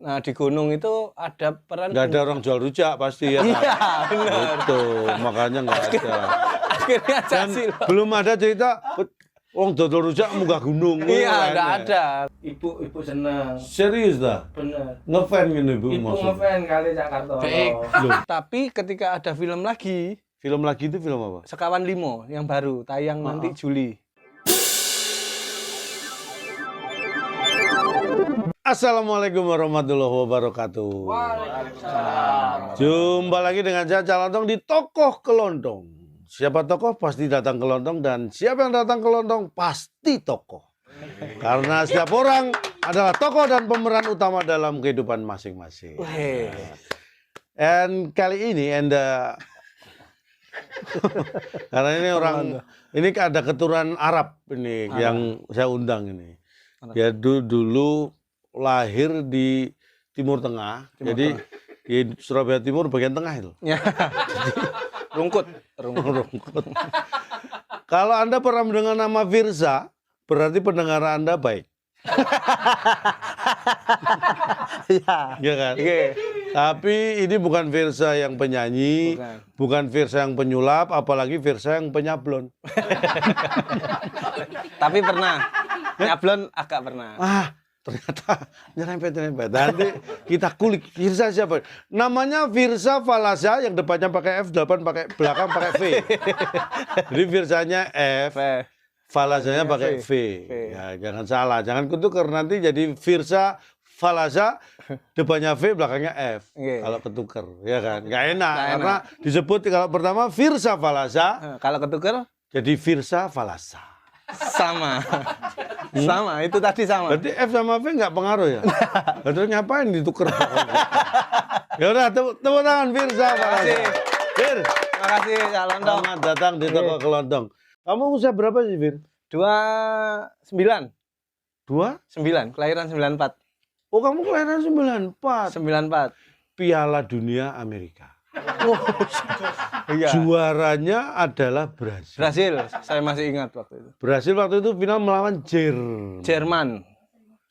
Nah, di gunung itu ada peran. Nggak ada orang jual rujak pasti ya. Iya, benar. Itu makanya nggak ada. Akhirnya Dan Susilo. belum ada cerita wong dodol rujak munggah gunung. Iya, enggak ada. Ibu senang. Serius dah? Bener. Ngefan gitu Ibu Ibu maksudnya. ngefans kali Cak Kartono. Loh, Tapi ketika ada film lagi, film lagi itu film apa? Sekawan Limo yang baru tayang nanti Juli. Assalamualaikum warahmatullahi wabarakatuh. Waalaikumsalam. Jumpa lagi dengan saya Calontong di Tokoh Kelontong. Siapa tokoh pasti datang ke Lontong, dan siapa yang datang ke Lontong pasti tokoh. Karena setiap orang adalah tokoh dan pemeran utama dalam kehidupan masing-masing. Dan kali ini karena ini ini ada keturunan Arab ini yang saya undang ini. Dia dulu lahir di Timur Tengah, jadi di Surabaya Timur bagian tengah itu. Ya. Rungkut. Kalau Anda pernah mendengar nama Firza, berarti pendengar Anda baik. Iya. Ya kan? Oke. Tapi ini bukan Firza yang penyanyi, bukan Firza yang penyulap, apalagi Firza yang penyablon. Tapi pernah. Nyablon agak pernah. Ternyata nyerempet. Nanti kita kulik Firza siapa. Namanya Firza Falaza, yang depannya pakai F, depan pakai belakang pakai V. Jadi Firzanya F, Falazanya pakai V. Ya, jangan salah, jangan ketukar nanti jadi Firza Falaza, depannya V, belakangnya F. Kalau ketukar, ya kan? Nggak enak, karena disebut kalau pertama Firza Falaza, kalau ketukar jadi Firza Falaza. Sama. Sama, itu tadi sama. Berarti F sama V nggak pengaruh ya? Terus ngapain ditukar? Ya udah, tepuk tangan Firza Falaza. Fir, Makasih Cak Lontong. selamat datang di Toko Kelontong. Kamu usia berapa sih, Fir? 29. 2? Kelahiran 94. Oh, kamu kelahiran 94. 94. Piala Dunia Amerika. Iya. Juaranya adalah Brasil. Brasil, saya masih ingat waktu itu. Brasil waktu itu final melawan Jerman.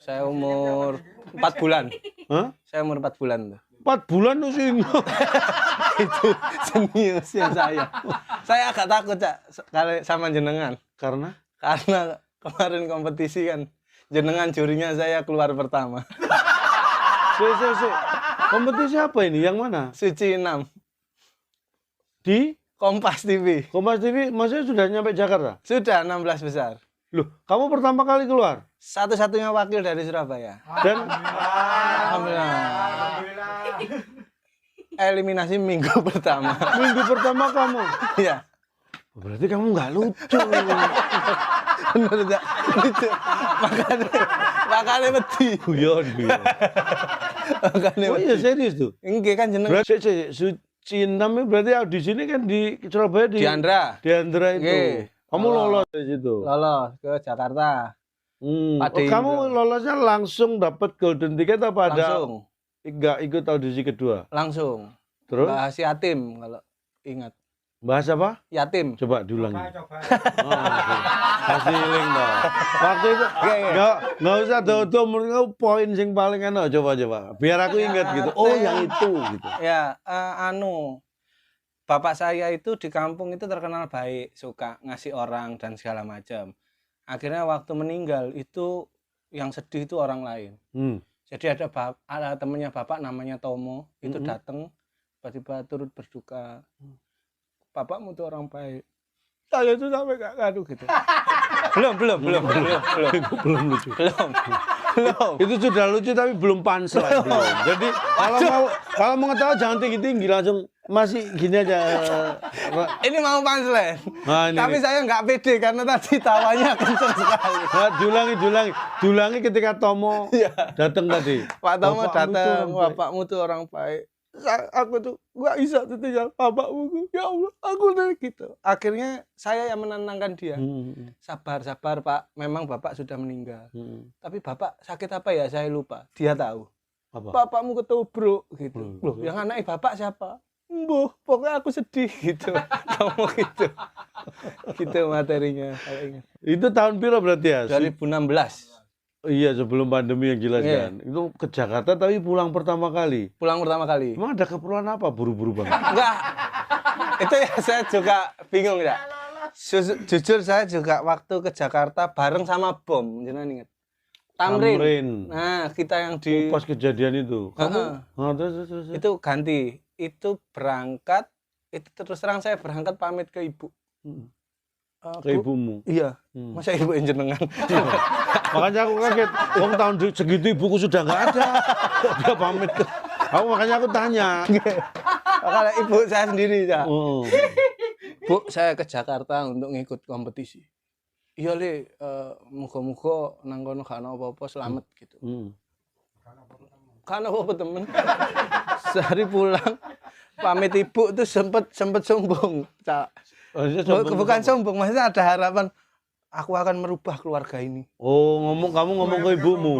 Saya umur 4 bulan. Hah? Saya umur 4 bulan tuh. 4 bulan usia. Itu seniusnya saya. Saya agak takut, Cak, kali sama jenengan. Karena Kemarin kompetisi kan jenengan jurinya saya keluar pertama. Kompetisi apa ini? Yang mana? Suci 6 Di Kompas TV. Kompas TV, maksudnya sudah nyampe Jakarta? Sudah 16 besar. Loh, kamu pertama kali keluar? Satu-satunya wakil dari Surabaya. Dan Alhamdulillah. Eliminasi minggu pertama. minggu pertama kamu. Iya. Berarti kamu nggak lucu. Bener, Cak. Lucu. Makanya wedi. Guyon. Oh iya, serius tuh. Enggak kan jeneng Berarti Suci 6 berarti di sini kan di Surabaya di Andra. Di Andra itu. Nggih. Kamu lolos dari situ. Lolos ke Jakarta. Pak Oh, kamu lolosnya langsung dapat golden ticket apa ada? Langsung. Enggak ikut audisi kedua. Langsung. Terus? Bahas yatim kalau ingat. Bahas apa? Yatim. Coba diulangi. Kasih link dong. Waktu itu nggak usah do menurut poin sing paling enak, coba. Biar aku ingat gitu. Oh, yang itu gitu. Ya, bapak saya itu di kampung itu terkenal baik, suka ngasih orang dan segala macam. Akhirnya waktu meninggal itu yang sedih itu orang lain. Jadi ada temennya bapak namanya Tomo, itu datang tiba-tiba turut berduka. Bapakmu tuh orang baik. Saya tuh sampai gak ngadu gitu. Belum lucu. Belum. Itu sudah lucu tapi belum punchline. Jadi kalau mau ketawa jangan tinggi-tinggi, langsung masih gini aja. Ini mau punchline. Nah, tapi saya nggak pede karena tadi tawanya kenceng sekali. Nah, diulangi ketika Tomo datang tadi. Pak Tomo datang, bapakmu tuh orang baik. Aku tuh nggak bisa tuh tinggal bapakmu. Ya Allah, aku udah gitu. Akhirnya saya yang menenangkan dia. Sabar Pak, memang bapak sudah meninggal. Tapi bapak sakit apa ya, saya lupa. Dia tahu. Apa? Bapakmu ketubruk gitu. Loh, yang anaknya bapak siapa? Mbuh, pokoknya aku sedih gitu. Kamu gitu. Gitu materinya. Itu tahun berapa berarti ya? 2016. Iya, sebelum pandemi yang jelas Iya. kan. Itu ke Jakarta tapi pulang pertama kali. Pulang pertama kali. Emang ada keperluan apa buru-buru banget? Enggak. Itu ya saya juga bingung ya. Jujur saya juga waktu ke Jakarta bareng sama Bom, jangan ingat. Tamrin. Nah, kita yang di Pas kejadian itu. Kamu? Terus. itu ganti. Itu berangkat, itu terus terang saya berangkat pamit ke ibu. Ke ibumu? Iya. Masa ibu yang jenengan? Makanya aku kaget. Wong tahun segitu ibuku sudah nggak ada. Dia pamit ke. Makanya aku tanya. Makanya ibu saya sendiri ya. Oh. Bu, saya ke Jakarta untuk ngikut kompetisi. Iya Le, muga-muga nang kono gak ana apa-apa selamat gitu. Kan apa temen? Sehari pulang pamit ibu tuh sempet sombong, Cak. Bukan sombong, maksudnya ada harapan aku akan merubah keluarga ini. Oh, kamu ngomong ke ibumu.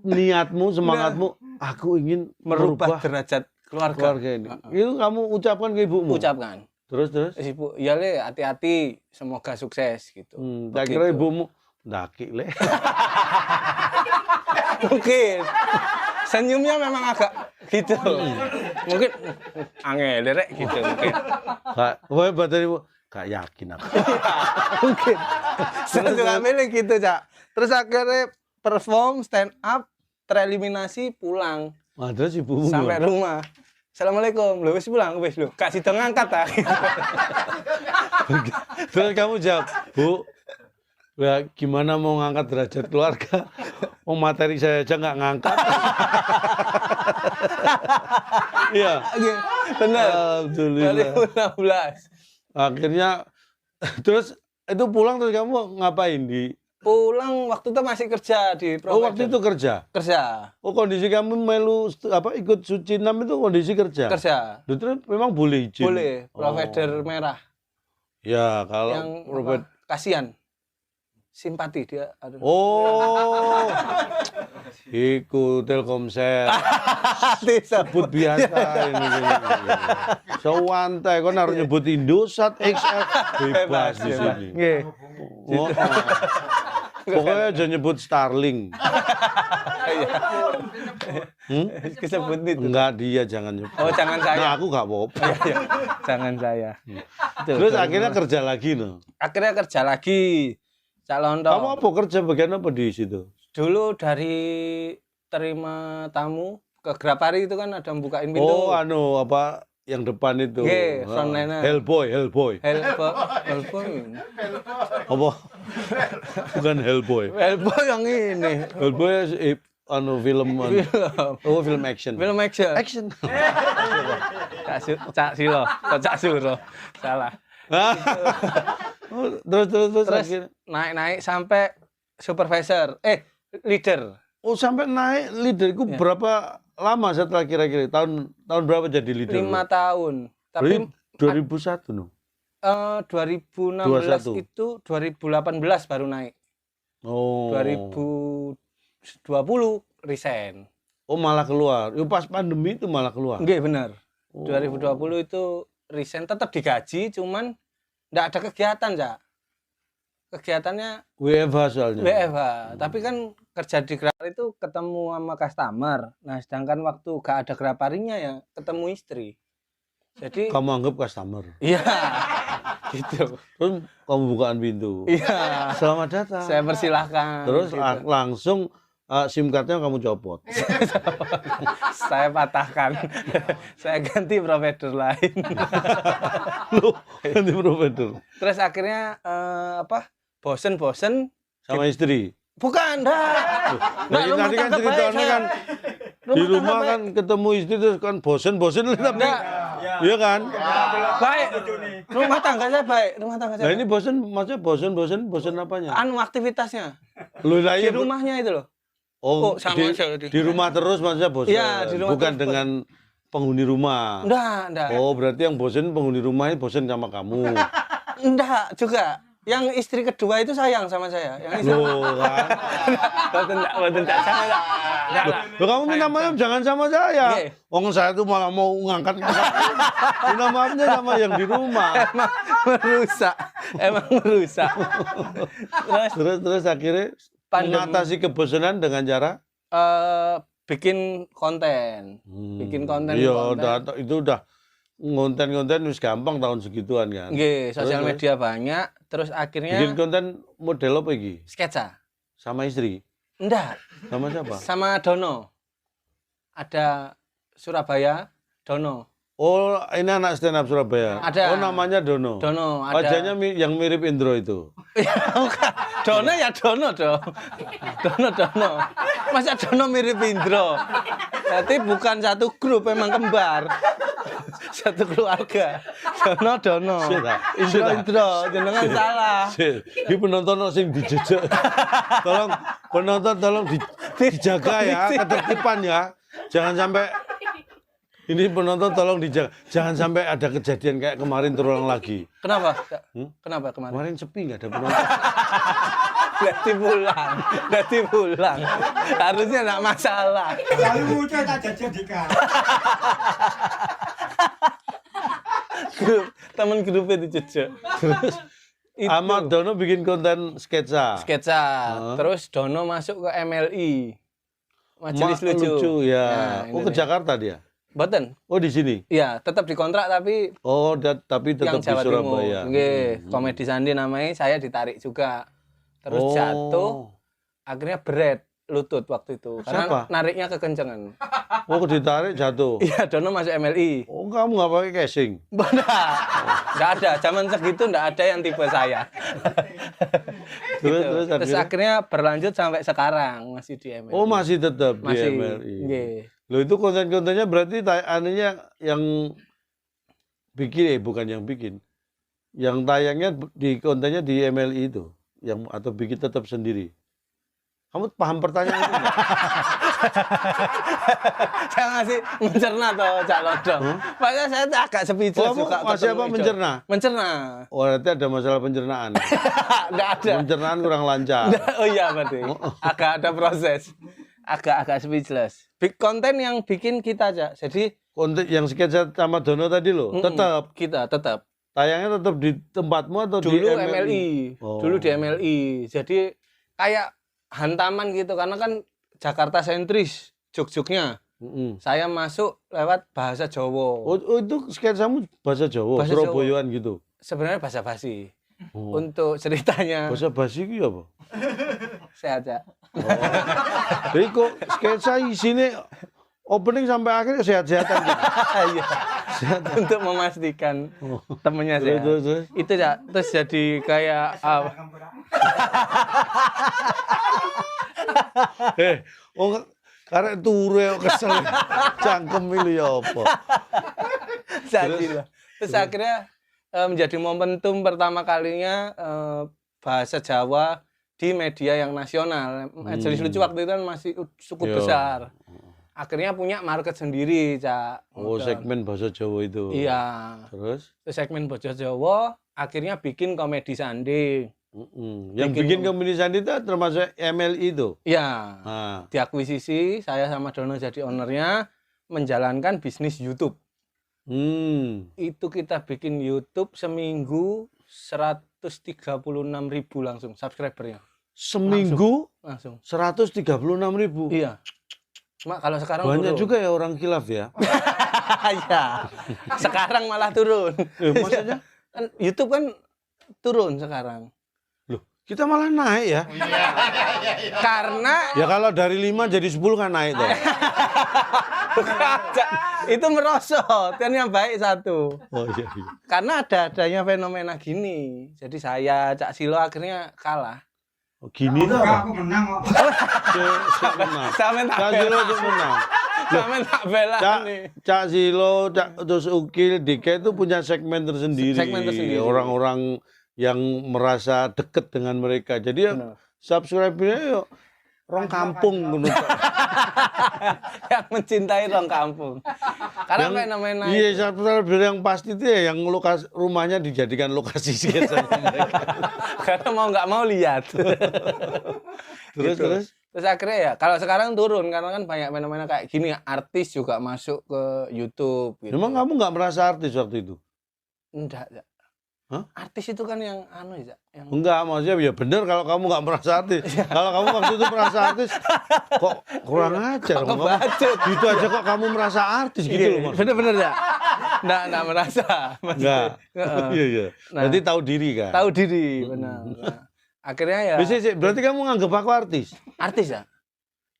Niatmu, semangatmu, aku ingin merubah derajat keluarga ini. Itu kamu ucapkan ke ibumu? Ucapkan. Terus? Ibu, ya Le, hati-hati, semoga sukses gitu. Tak kira ibumu ndaki Le. Mungkin senyumnya memang agak gitu. Mungkin angel rek gitu mungkin. Kowe badan ibu gak yakin aku. Mungkin. Saya juga milih gitu, Cak. Terus akhirnya perform stand up, tereliminasi, pulang. Terus ibumu sampai rumah. Assalamualaikum. Loh wis pulang wis lho. Gak sida ngangkat ta. Terus kamu jawab, "Bu, ya gimana mau ngangkat derajat keluarga? Oh, materi saya aja nggak ngangkat." Iya. Benar. Alhamdulillah. 2016. Akhirnya terus itu pulang terus kamu ngapain di? Pulang waktu itu masih kerja di provider. Oh, waktu itu kerja? Kerja. Oh, kondisi kamu melu ikut Suci 6 itu kondisi kerja? Kerja. Terus memang boleh izin? Boleh, provider merah. Ya, kalau yang kasihan. Simpati dia. Aduh. Oh, iku Telkomsel. Sebut biasa ini. Sewantai, kau harus nyebut Indosat XL bebas di sini. Oh, pokoknya jangan nyebut Starlink. Kesebut itu. Enggak, dia jangan nyebut. Oh, jangan saya. Nah, aku gak apa-apa. Jangan saya. Terus akhirnya kerja lagi no. Akhirnya kerja lagi. Cak Lontong. Kamu apa kerja bagian apa di situ? Dulu dari terima tamu ke Grapari itu kan ada bukain pintu. Oh, apa yang depan itu? Nggih, frontliner. Hellboy. Hellboy. Apa? Bukan Hellboy. Hellboy yang ini. Hellboy film. Oh, film action. Film action. Action. Cak Silo, Cak Suro. Salah. Terus naik sampai supervisor, leader. Oh, sampai naik leader itu berapa lama setelah kira-kira tahun berapa jadi leader? 5 tahun. Tapi 2001 no. 2016 21. itu 2018 baru naik. Oh. 2020 resign. Oh, malah keluar. Pas pandemi itu malah keluar. Nggih, benar. 2020 itu resign, tetap digaji, cuman enggak ada kegiatan, Cak. Kegiatannya WFH soalnya. WFH. Tapi kan kerja di Grapari itu ketemu sama customer. Nah, sedangkan waktu gak ada Graparinya ya ketemu istri. Jadi kamu anggap customer. Iya. Gitu. Terus kamu bukaan pintu. Iya. Selamat datang. Saya persilahkan. Terus gitu. langsung SIM cardnya kamu copot. Saya patahkan. Saya ganti provider lain. Loh, ganti provider. Terus akhirnya bosen sama istri. Bukan, dah. Nah, nanti kan ceritanya kan di rumah kan ketemu istri terus kan bosen tapi iya kan? Baik. Rumah tangga saya baik, rumah tangga saya. Nah, ini maksudnya bosen apanya? Anu aktivitasnya. Loh, di rumahnya itu loh. Oh, sama di rumah terus maksudnya bosen. Iya, di rumah bukan terus, dengan penghuni rumah. Enggak. Oh, berarti yang bosen penghuni rumah ini bosen sama kamu. Enggak juga. Yang istri kedua itu sayang sama saya. Yang istri Loh kan. Boten tak sama tak. Loh, kamu minta maaf jangan sama saya. Nggih. Wong saya tuh malah mau ngangkat. Minta maafnya sama yang di rumah. Emang merusak. Terus akhirnya mengatasi kebosanan dengan cara Bikin konten. Bikin konten. Iya, itu udah konten wis gampang tahun segituan kan. Nggih, sosial media banyak, terus akhirnya bikin konten model apa iki? sketsa. Sama istri? Enggak, Sama siapa? sama Dono. Ada Surabaya, Dono. Oh, ini anak stand up Surabaya. Ada. Oh, namanya Dono. Dono, ada. Wajahnya yang mirip Indro itu. Bukan. Dono ya Dono dong. Dono. Masa Dono mirip Indro? Berarti bukan satu grup, emang kembar. Satu keluarga. Dono. Indro. Jenengan salah. Ini penonton sing dijejak. Tolong penonton dijaga ya ketertiban ya. Jangan sampai ini penonton tolong dijaga. Jangan sampai ada kejadian kayak kemarin terulang lagi. Kenapa? Kenapa kemarin? Kemarin sepi nggak ada penonton. Berarti pulang. Harusnya enggak masalah. Lalu muncul tak jadikan. Temen grupnya dijejak. Terus Ahmad Dono bikin konten sketsa. Terus Dono masuk ke MLI. Majelis Lucu. Ya. Nah, ke Jakarta dia. Boten. Oh, di sini. Iya, tetap dikontrak tapi Oh, tapi tetap yang di Jawa Surabaya. Timur. Nggih, Komedi Sandi namanya, saya ditarik juga. Terus jatuh, akhirnya berat lutut waktu itu. Karena Siapa? nariknya kekencengan. Oh, ditarik jatuh. Iya, Dono masuk MLI. Oh, kamu nggak pakai casing? Nggak ada, zaman segitu nggak ada yang tipe saya. Terus akhirnya berlanjut sampai sekarang masih di MLI. Oh, masih tetap di Masih. MLI. Nggih. Loh, itu konten-kontennya berarti anunya yang bikin bukan yang bikin. Yang tayangnya di kontennya di MLI itu, yang atau bikin tetap sendiri. Kamu paham pertanyaan itu nggak? Saya masih mencerna toh Cak Lodong. Makanya saya tuh agak speechless Oh, juga. masih apa mencerna? Mencerna. Oh, berarti ada masalah pencernaan. Nggak ada. Pencernaan kurang lancar. Oh iya berarti. Agak ada proses. Agak speechless. Big konten yang bikin kita aja. Jadi Konten yang sketsa sama Dono tadi loh, tetap kita tetap. tayangnya tetap di tempatmu atau Dulu di MLI. Oh. Dulu di MLI. Jadi kayak hantaman gitu karena kan Jakarta sentris jog-jognya. Saya masuk lewat bahasa Jawa. Oh, itu sketsamu bahasa Jawa, Bahasa Surabayaan gitu. Sebenarnya bahasa basi. Untuk ceritanya Bahasa basi itu apa? saya aja. Jadi kok sketsa isinya opening sampai akhir sehat-sehatan gitu. Iya. Untuk memastikan temennya sehat. Terus. Itu ya, terus jadi kayak Karek turu ya kesel. Cangkem milih ya apa? Terus akhirnya menjadi momentum pertama kalinya bahasa Jawa di media yang nasional. Majelis Lucu waktu itu kan masih cukup besar. Akhirnya punya market sendiri, Cak. Oh, segmen bahasa Jawa itu. Iya. Terus Segmen bahasa Jawa, akhirnya bikin Komedi Sandi. yang bikin Komedi Sandi itu termasuk MLI itu. Iya. Nah. Diakuisisi, saya sama Dono jadi ownernya, menjalankan bisnis YouTube. Itu kita bikin YouTube seminggu 136.000 langsung subscribernya. Seminggu Langsung. 136.000. Iya. Cuma kalau sekarang banyak turun. juga ya orang khilaf ya. Iya. Sekarang malah turun. Maksudnya Kan YouTube kan turun sekarang. loh, kita malah naik ya. Karena Ya kalau dari 5 jadi 10 kan naik tuh. itu merosot, kan yang baik satu. Oh iya. Karena adanya fenomena gini. Jadi saya, Cak Silo akhirnya kalah. Oh, gini tuh apa? Aku menang kok. Menang. Sampai tak Cak Silo bela. tuh menang. Sampai tak bela nih. Cak Silo, terus Ukil, Dika itu punya segmen tersendiri. Segmen tersendiri. Orang-orang yang merasa dekat dengan mereka. Jadi ya subscribe-nya yuk rong kampung ngono. Yang mencintai orang kampung. Karena fenomena Iya, yang pasti itu ya yang rumahnya dijadikan lokasi sketsa mereka. karena mau nggak mau lihat. Terus. Terus akhirnya ya, kalau sekarang turun karena kan banyak fenomena kayak gini, artis juga masuk ke YouTube. Gitu. Emang kamu nggak merasa artis waktu itu? Enggak, ya. Hah? Artis itu kan yang ya, yang Enggak, maksudnya ya bener kalau kamu nggak merasa artis. Kalau kamu waktu itu merasa artis, kok kurang ajar. Kok ngebacot. Gitu aja kok kamu merasa artis gitu loh Mas. Bener-bener ya. Nggak merasa. Enggak. Iya. Nah, Berarti tahu diri kan? tahu diri, benar. Nah, akhirnya ya. Berarti kamu nganggep aku artis? Artis ya.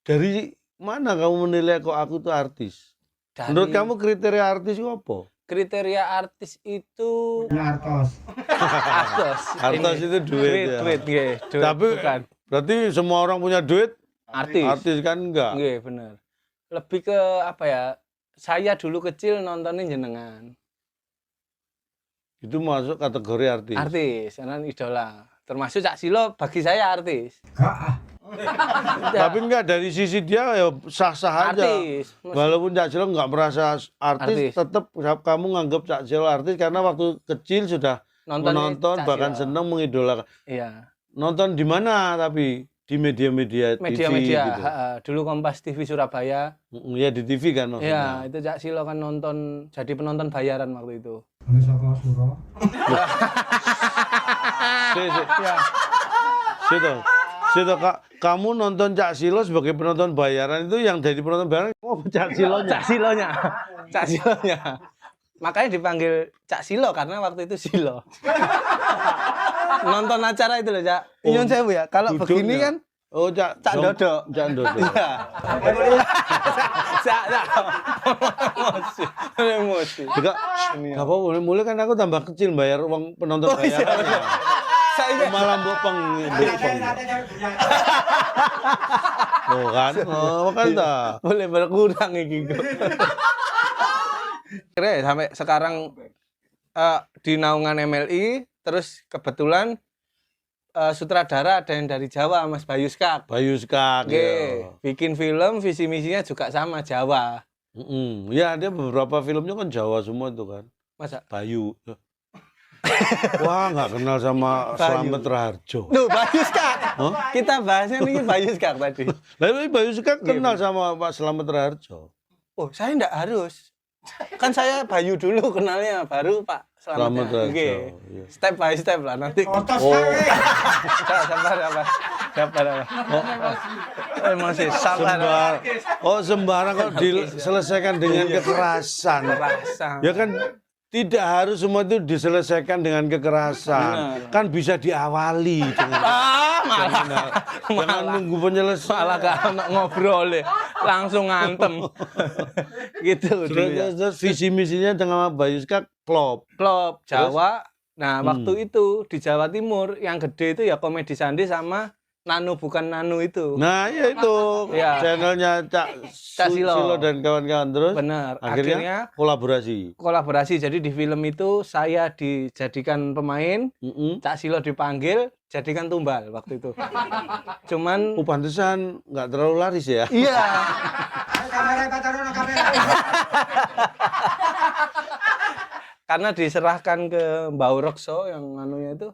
Dari mana kamu menilai kok aku tuh artis? Menurut kamu kriteria artis itu apa? Kriteria artis itu Artos. Artis itu duit ya. Duit. Tapi bukan berarti semua orang punya duit, artis. artis kan enggak? Nggih, bener. Lebih ke apa ya? Saya dulu kecil nontonin jenengan. Itu masuk kategori artis. Artis, karena idola. Termasuk Cak Silo bagi saya artis. Tapi enggak dari sisi dia ya sah-sah aja. Artis. Walaupun Cak Silo enggak merasa artis, Artis. tetap kamu nganggap Cak Silo artis karena waktu kecil sudah menonton Cak bahkan Silo. senang mengidolakan. Iya. Nonton di mana tapi di media-media TV Media-media. gitu. Dulu Kompas TV Surabaya. Ya di TV kan maksudnya. Iya, itu Cak Silo kan nonton, jadi penonton bayaran waktu itu. Ini saka Suro. Ya. Situ Kak, kamu nonton Cak Silo sebagai penonton bayaran itu yang jadi penonton bayaran Cak Silonya. Cak Silonya. Cak Silonya. Makanya dipanggil Cak Silo karena waktu itu Silo. Nonton acara itu loh, Cak. Nyun sewu ya. Kalau Duduknya. begini kan Oh, Cak Dodo. Cak Dodo. Iya. Cak. Emosi. Enggak apa-apa, mulai kan aku tambah kecil bayar uang penonton bayaran. Saya Malah bopeng. Oh kan, kan dah. boleh berkurang iki. Kira sampai sekarang di naungan MLI, terus kebetulan sutradara ada yang dari Jawa, Mas Bayu Skak. Bayu Skak. Oke, bikin film, visi misinya juga sama Jawa. Ya dia beberapa filmnya kan Jawa semua itu kan. Masa? Bayu. Wah nggak kenal sama Slamet Raharjo. Loh, Bayu Skak. Huh? Kita bahasnya nih Bayu Skak tadi. Lalu Bayu Skak kenal sama Pak Slamet Raharjo. Oh, saya enggak harus. Kan saya Bayu dulu kenalnya, baru Pak Slamet Slamet. Raharjo. Oke. Iya. Step by step lah nanti. Otos Oh. Sabar. Emosi, sabar. Sembarang kok diselesaikan dengan kekerasan. Rasa. Ya kan tidak harus semua itu diselesaikan dengan kekerasan. Benar. Kan bisa diawali dengan jangan nunggu penyelesaian. Malah gak ngobrol deh, langsung ngantem. Gitu dulu ya. Terus visi misinya dengan Bayu Skak klop. Klub Jawa. Nah, waktu itu di Jawa Timur yang gede itu ya Komedi Sandi sama Nano Bukan Nano itu. Nah, ya itu Ya. channelnya Cak Silo. Silo dan kawan-kawan terus. Benar. Akhirnya kolaborasi. Kolaborasi. Jadi di film itu saya dijadikan pemain, Cak Silo dipanggil jadikan tumbal waktu itu. Cuman Pantesan nggak terlalu laris ya. iya. Kamera patarono kamera. Karena diserahkan ke Mbak Urokso yang anunya itu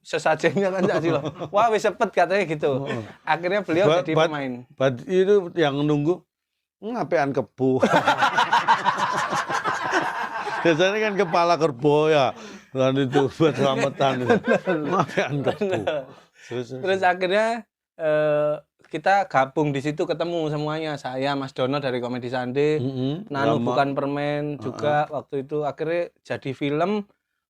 sesajennya kan Cak Silo. Wah, wis sepet katanya gitu. Akhirnya beliau jadi pemain. Itu yang nunggu ngapain kebo. Biasanya kan kepala kerbau ya. Dan itu buat selamatan. Ngapain kebo. Terus akhirnya kita gabung di situ, ketemu semuanya. Saya, Mas Dono dari Komedi Sandi, Nano Bukan Permen juga waktu itu. Akhirnya jadi film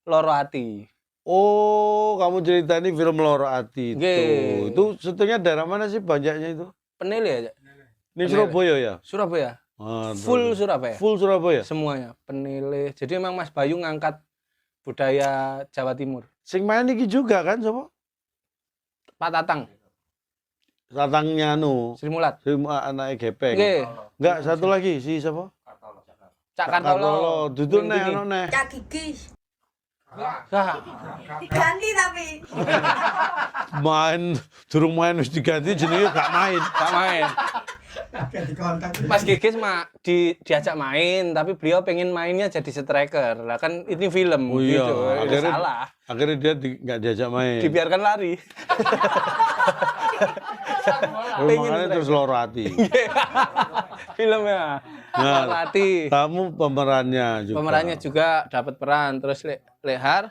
Loro Ati. Oh, kamu cerita ini film Loro Ati itu. Nggih. Itu syutingnya daerah mana sih banyaknya itu? Penele ya, Cak? Ini Surabaya ya? Surabaya. Ah, Full Surabaya. Full Surabaya. Semuanya, Penele. Jadi memang Mas Bayu ngangkat budaya Jawa Timur. Sing main iki juga kan sama? Pak Tatang, Tatangnya Sri Mulat. anaknya Gepeng. Nggih. Enggak, satu lagi si siapa? Cak Kartolo. Duduk Ning nih, Gini. ono nih. Cak Gigi. Nah, Diganti tapi. Main durung main wis diganti jenenge gak main. Gak main. Agak dikontak. Mas Gigis diajak main, tapi beliau pengen mainnya jadi striker. Lah kan ini film Oh iya, gitu. akhirnya- Salah. Akhirnya dia nggak diajak main. Dibiarkan lari. Oh, pengen makanya terus loro hati. Filmnya. Nah, Latih. Kamu pemerannya juga. Pemerannya juga dapat peran. Terus Lehar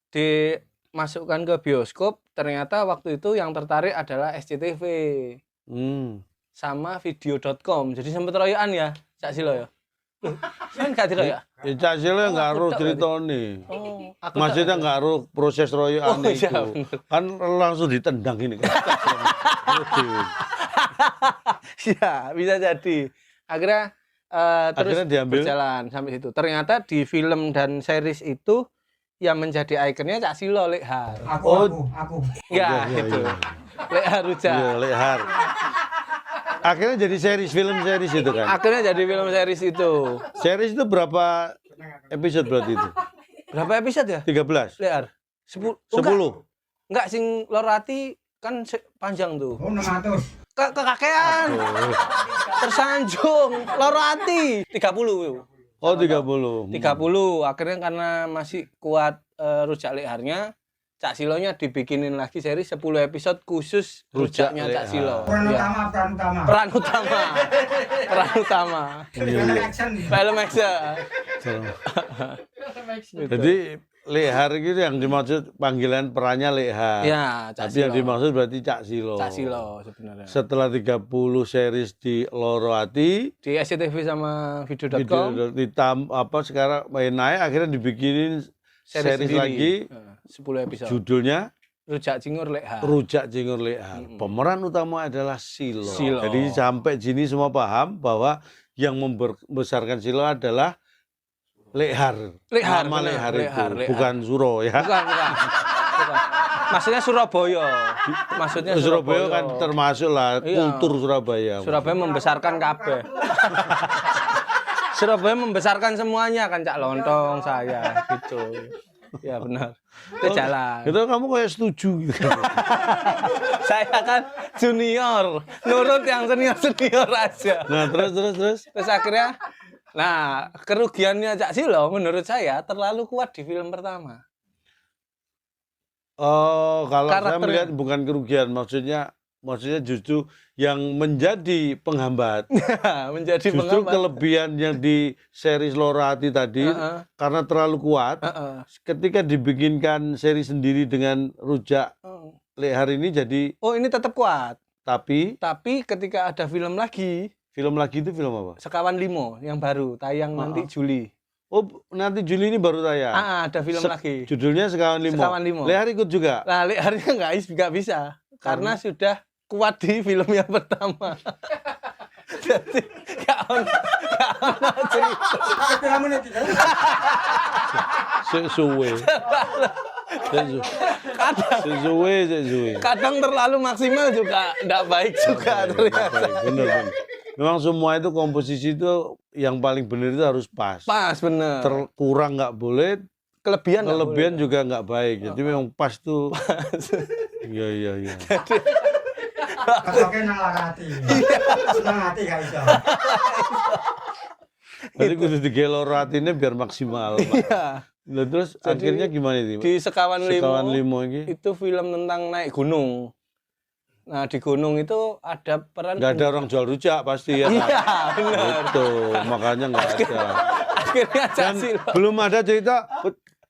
dimasukkan ke bioskop. Ternyata waktu itu yang tertarik adalah SCTV sama video.com. Jadi sempat royokan ya, Cak Silo ya. Kan gak diroyak? Ya Cak Sile nggak aku aruh tak ceritanya. Oh, aku Maksudnya nggak aruh proses royokan Oh, itu. iya, bener. Kan langsung ditendang ini. ya, bisa jadi. Akhirnya terus Akhirnya diambil. berjalan sampai situ. Ternyata di film dan series itu yang menjadi ikonnya Cak Silo Lehar. Aku. Ya, Iya, itu. iya. Lehar Ruja. Iya, Lehar. Akhirnya jadi film series itu kan. Akhirnya jadi film series itu. Series itu berapa episode berarti itu? Berapa episode ya? 13. Lehar. 10. 10. Enggak sing Lorati kan panjang tuh. Oh 600. Kekakean. Tersanjung. Lorati 30. Oh 30. 30. Akhirnya karena masih kuat rujak leharnya, Cak Silonya dibikinin lagi seri 10 episode khusus Rujak rujaknya Cak Lehar. Silo. Peran Iya. utama. Peran utama. Peran utama. Film action. Film action. Gitu. Jadi Lehar itu yang dimaksud panggilan perannya Lehar. Ya, Cak Tapi yang Silo. dimaksud berarti Cak Silo. Cak Silo sebenarnya. Setelah 30 series di Loro Hati, Di SCTV sama video.com video sekarang main naik akhirnya dibikinin series sendiri. lagi 10 episode. judulnya Rujak Cingur Lehar. Rujak Cingur Lehar. Pemeran utama adalah Silo. Silo. Jadi sampai sini semua paham bahwa yang membesarkan Silo adalah Lehar. Lehar, Nama benar. Lehar itu, Lehar. bukan Suro ya. Bukan. Maksudnya Surabaya. Maksudnya Surabaya kan termasuk lah Iya. kultur Surabaya. Surabaya membesarkan kabeh. Surabaya membesarkan semuanya kan Cak Lontong saya gitu. Ya benar. Itu jalan. Itu kamu kayak setuju gitu. Saya kan junior, nurut yang senior aja. Nah, terus. Terus akhirnya kerugiannya Cak Silo menurut saya terlalu kuat di film pertama. Oh, kalau saya Karakternya. melihat bukan kerugian, maksudnya justru yang menjadi penghambat. Menjadi Justru penghambat. kelebihan yang di series Loro Hati tadi Heeh. karena terlalu kuat. Heeh. Ketika dibikinkan seri sendiri dengan Rujak Lehar ini jadi Oh, ini tetap kuat. tapi Tapi ketika ada film lagi, film lagi itu film apa? Sekawan Limo yang baru tayang nanti Juli. Oh, nanti Juli ini baru tayang. Ada film lagi. Judulnya Sekawan Limo. Sekawan Limo. Lehar ikut juga. Nah, Leharnya nggak bisa karena sudah kuat di film yang pertama. Jadi nggak ono cerita. Film ini tidak. Sesuwe. Sesuwe. Kadang terlalu maksimal juga nggak baik juga ternyata. Bener. Memang semua itu komposisi itu yang paling benar itu harus pas. Pas bener. Terkurang nggak boleh, Kelebihan nggak kelebihan boleh. juga nggak baik. Jadi memang pas tuh. Iya. Oke nang larati. Nang hati gak iso. Jadi kudu digelor hatinya biar maksimal. Pak. Iya. Nah, terus akhirnya gimana itu? Di Sekawan Sekawan Limo Limo ini itu film tentang naik gunung. Nah, di gunung itu ada peran nggak ada orang jual rujak pasti ya. Iya, Pak? benar. Itu makanya nggak ada. Akhirnya Cak Dan Silo. belum ada cerita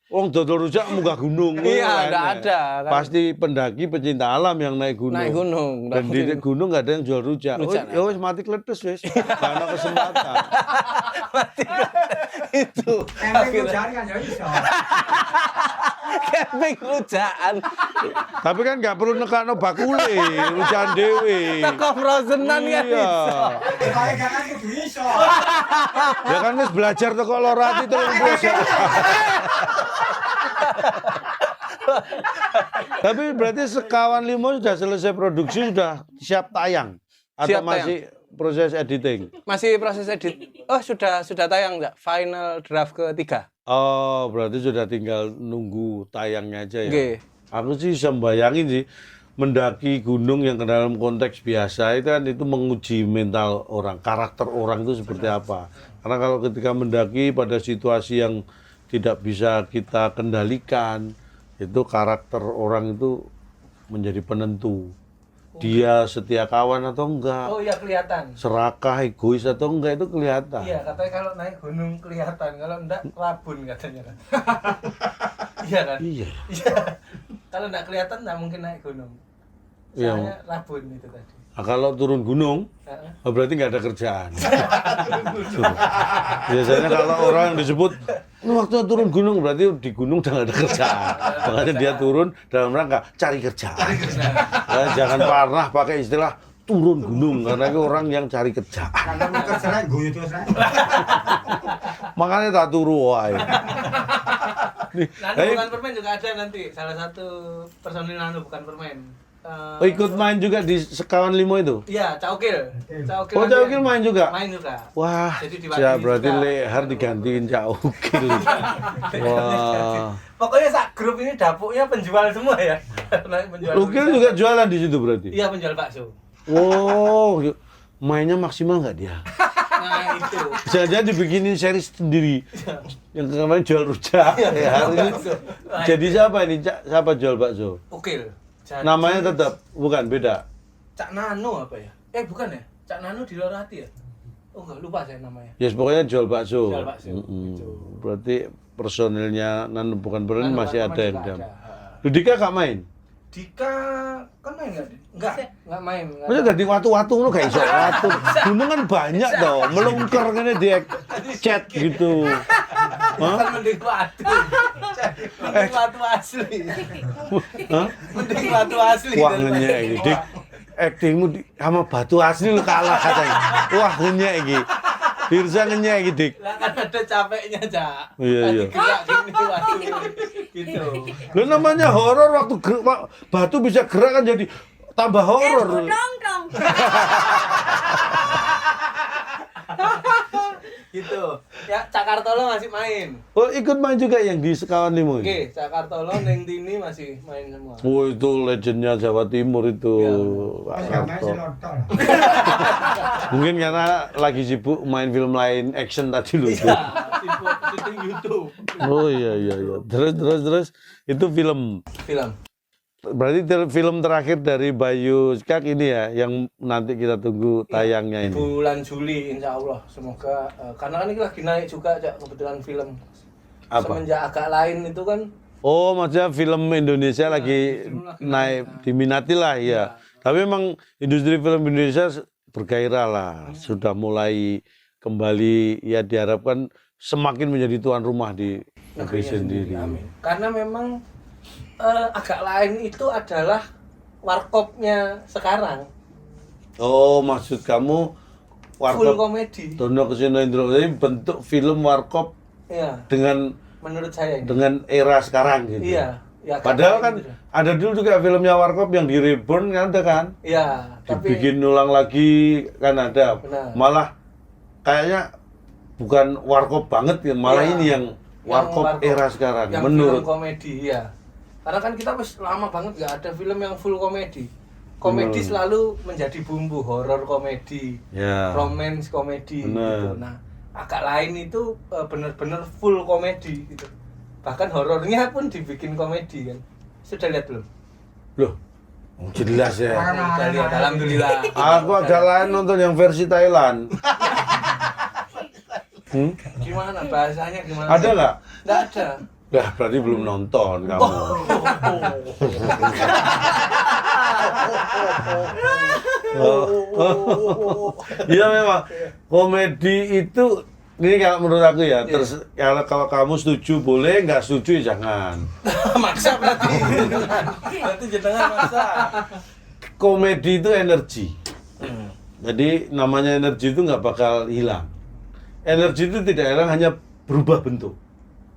wong dodol rujak munggah gunung. Iya, Kan, nggak ya. ada. Kan. Pasti pendaki pecinta alam yang naik gunung. Naik gunung. Dan di gunung nggak ada yang jual rujak. Rujak, Ya wis mati kletes wis. Nggak ada kesempatan. itu Camping jari kan ya iso. camping rujakan Tapi kan nggak perlu nekakno bakule, rujakan dewe. teko frozenan kan Iya. bisa. Kaya gak kan kudu iso. Ya kan wis belajar teko Loro Hati terus puasa. Tapi berarti Sekawan Limo sudah selesai produksi, sudah siap tayang atau Siap masih proses editing? Masih proses edit. Oh, sudah tayang enggak? Final draft ketiga. Oh, berarti sudah tinggal nunggu tayangnya aja ya. Nggih. Aku sih bisa bayangin sih, mendaki gunung yang dalam konteks biasa itu kan itu menguji mental orang, karakter orang itu seperti apa. Karena kalau ketika mendaki pada situasi yang tidak bisa kita kendalikan, itu karakter orang itu menjadi penentu. Dia setia kawan atau enggak, Oh iya kelihatan. serakah, egois atau enggak itu kelihatan. Iya, katanya kalau naik gunung kelihatan, kalau enggak rabun katanya kan. Iya kan? Iya. Iya. Kalau enggak kelihatan enggak mungkin naik gunung. Iya. Soalnya rabun itu tadi. Nah, kalau turun gunung, Heeh. oh, berarti nggak ada kerjaan. Biasanya kalau orang yang disebut, "Ini waktu turun gunung," berarti di gunung udah nggak ada kerjaan. Makanya dia turun dalam rangka cari kerjaan. Ya, jangan pernah pakai istilah turun gunung, karena itu orang yang cari kerjaan. Karena mau kerja guyu terus. Makanya tak turu wae. Nano bukan permen juga ada nanti, salah satu personil Nano bukan permen. Oh, ikut main juga di Sekawan Limo itu? Iya, Caukil. Oh, Caukil main juga? Main juga. Wah, Jadi ya diwakili berarti juga. Lehar digantiin Caukil. Wah. Pokoknya sak grup ini dapurnya penjual semua ya. Penjual. Lukil juga jualan di situ berarti? Iya, penjual bakso. Wow, mainnya maksimal nggak dia? Nah, itu. Jangan-jangan dibikinin seri sendiri. Yang kemarin jual rujak, ya hari ini. Jadi siapa ini? Siapa jual bakso? Ukil. Namanya tetap, bukan beda. Cak Nano apa ya? Bukan ya? Cak Nano di Lorati ya? Oh, enggak lupa saya namanya. Ya pokoknya jual bakso. Jual bakso. Gitu. Berarti personilnya bukan personil Nano masih kan ada yang juga dalam. ada. Lu Dika gak main? Dika kan main nggak? Enggak main. Nggak Masa ada. dari watu-watu lu gak iso watu. Gunung kan banyak toh, melungker ngene dia chat gitu. Hah? Kan mending batu. Mending batu asli. Hah? Mending batu asli. Wah daripada ngenyek iki, Dik. Aktingmu sama batu asli lu kalah katanya. Wah ngenyek iki. Firza ngenyek iki, Dik. Lah kan ada capeknya, Cak. Iya, Tadi iya. gerak gini waduh. Gitu. Lu namanya horor waktu batu bisa gerak kan jadi tambah horor. Dong. Gitu. Ya, Cak Kartolo masih main. Oh ikut main juga yang di Sekawan Limo ini? Oke, Cak Kartolo, Neng Tini masih main semua. Oh itu legendnya Jawa Timur itu. Pak Mas main Karto. selotol. Mungkin karena lagi sibuk main film lain action tadi loh itu. Iya, sibuk syuting YouTube. Oh iya. Terus itu film. Film. Berarti film terakhir dari Bayu Skak ini ya yang nanti kita tunggu tayangnya ini. Bulan Juli insya Allah. Semoga karena kan ini lagi naik juga, Cak, kebetulan film. Apa? Semenjak agak lain itu kan Oh, maksudnya film Indonesia lagi justru lagi naik, diminati lah ya. Tapi memang industri film Indonesia bergairah lah, sudah mulai kembali ya diharapkan semakin menjadi tuan rumah di negeri negerinya sendiri. Amin. Karena memang agak lain itu adalah warkopnya sekarang. Oh, maksud kamu Full warkop komedi. Dono Kusino Indro ini bentuk film warkop Iya, dengan menurut saya ini. era sekarang gitu. Iya. Ya, agak Padahal lain kan gitu. ada dulu juga filmnya warkop yang di reborn kan ada kan? Iya, tapi Dibikin ulang lagi kan ada. Benar. Malah kayaknya bukan warkop banget ya, malah Iya. ini yang warkop era sekarang yang menurut. film komedi ya. Karena kan kita wis lama banget nggak ada film yang full komedi. Komedi Benar. selalu menjadi bumbu, horor komedi, Ya. romance komedi Benar. gitu. Nah, agak lain itu bener-bener full komedi gitu. Bahkan horornya pun dibikin komedi kan. Sudah lihat belum? Loh, jelas ya. Sudah lihat, alhamdulillah. Aku agak lain nonton yang versi Thailand. Gimana bahasanya gimana? Ada nggak? Nggak ada. Lah, berarti belum nonton kamu. Iya memang komedi itu ini kalau menurut aku ya, terus kalau kamu setuju boleh, nggak setuju ya jangan. Maksa berarti. Berarti jenengan maksa. Komedi itu energi. Jadi namanya energi itu nggak bakal hilang. Energi itu tidak hilang, hanya berubah bentuk.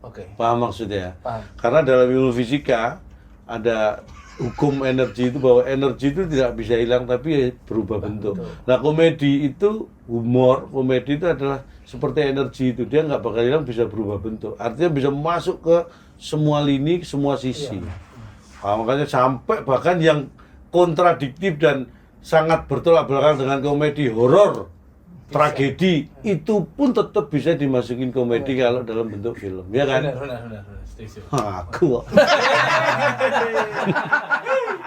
Oke. Paham maksudnya? Paham. Karena dalam ilmu fisika ada hukum energi itu bahwa energi itu tidak bisa hilang tapi berubah bentuk. Nah komedi itu humor, komedi itu adalah seperti energi itu, dia nggak bakal hilang, bisa berubah bentuk. Artinya bisa masuk ke semua lini, semua sisi. Nah, makanya sampai bahkan yang kontradiktif dan sangat bertolak belakang dengan komedi horor, tragedi, itu pun tetap bisa dimasukin komedi kalau dalam bentuk film, ya kan? Benar. Setuju. Aku kok.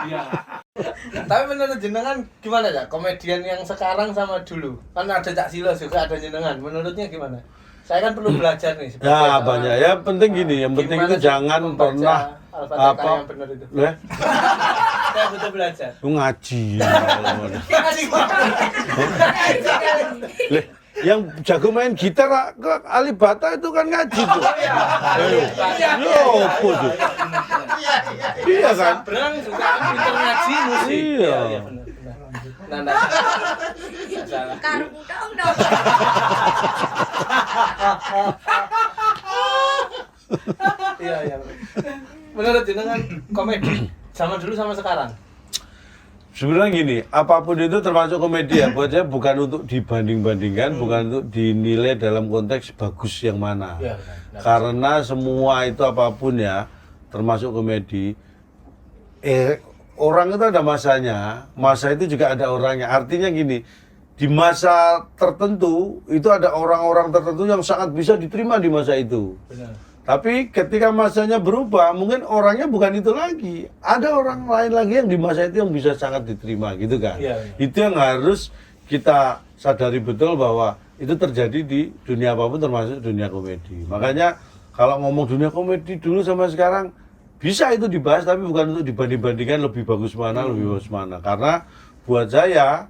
Iya. Tapi menurut jenengan gimana ya komedian yang sekarang sama dulu? Kan ada Cak Silo juga ada jenengan. Menurutnya gimana? Saya kan perlu belajar nih. sebagai Ya seorang- banyak. Yang penting gini, yang penting Gimana itu sih jangan membaca pernah Al-Fatihah yang benar itu. Ya, Saya butuh belajar. lu ngaji. Leh, yang jago main gitar ke Alibata itu kan ngaji tuh. Yo, apa tuh? Iya kan? Berang juga kan pintar ngaji musik. Iya. Benar. Nah. Salah. Karung dong. Iya. Menurut jenengan komedi sama dulu sama sekarang? Sebenarnya gini, apapun itu termasuk komedi ya, buat saya bukan untuk dibanding-bandingkan, bukan untuk dinilai dalam konteks bagus yang mana. Iya, benar. Karena semua itu apapun ya, termasuk komedi, orang itu ada masanya, masa itu juga ada orangnya. Artinya gini, di masa tertentu itu ada orang-orang tertentu yang sangat bisa diterima di masa itu. Benar. Tapi ketika masanya berubah, mungkin orangnya bukan itu lagi. Ada orang lain lagi yang di masa itu yang bisa sangat diterima, gitu kan? Iya. Itu yang harus kita sadari betul bahwa itu terjadi di dunia apapun termasuk dunia komedi. Makanya kalau ngomong dunia komedi dulu sama sekarang, bisa itu dibahas tapi bukan untuk dibanding-bandingkan lebih bagus mana, lebih bagus mana. Karena buat saya,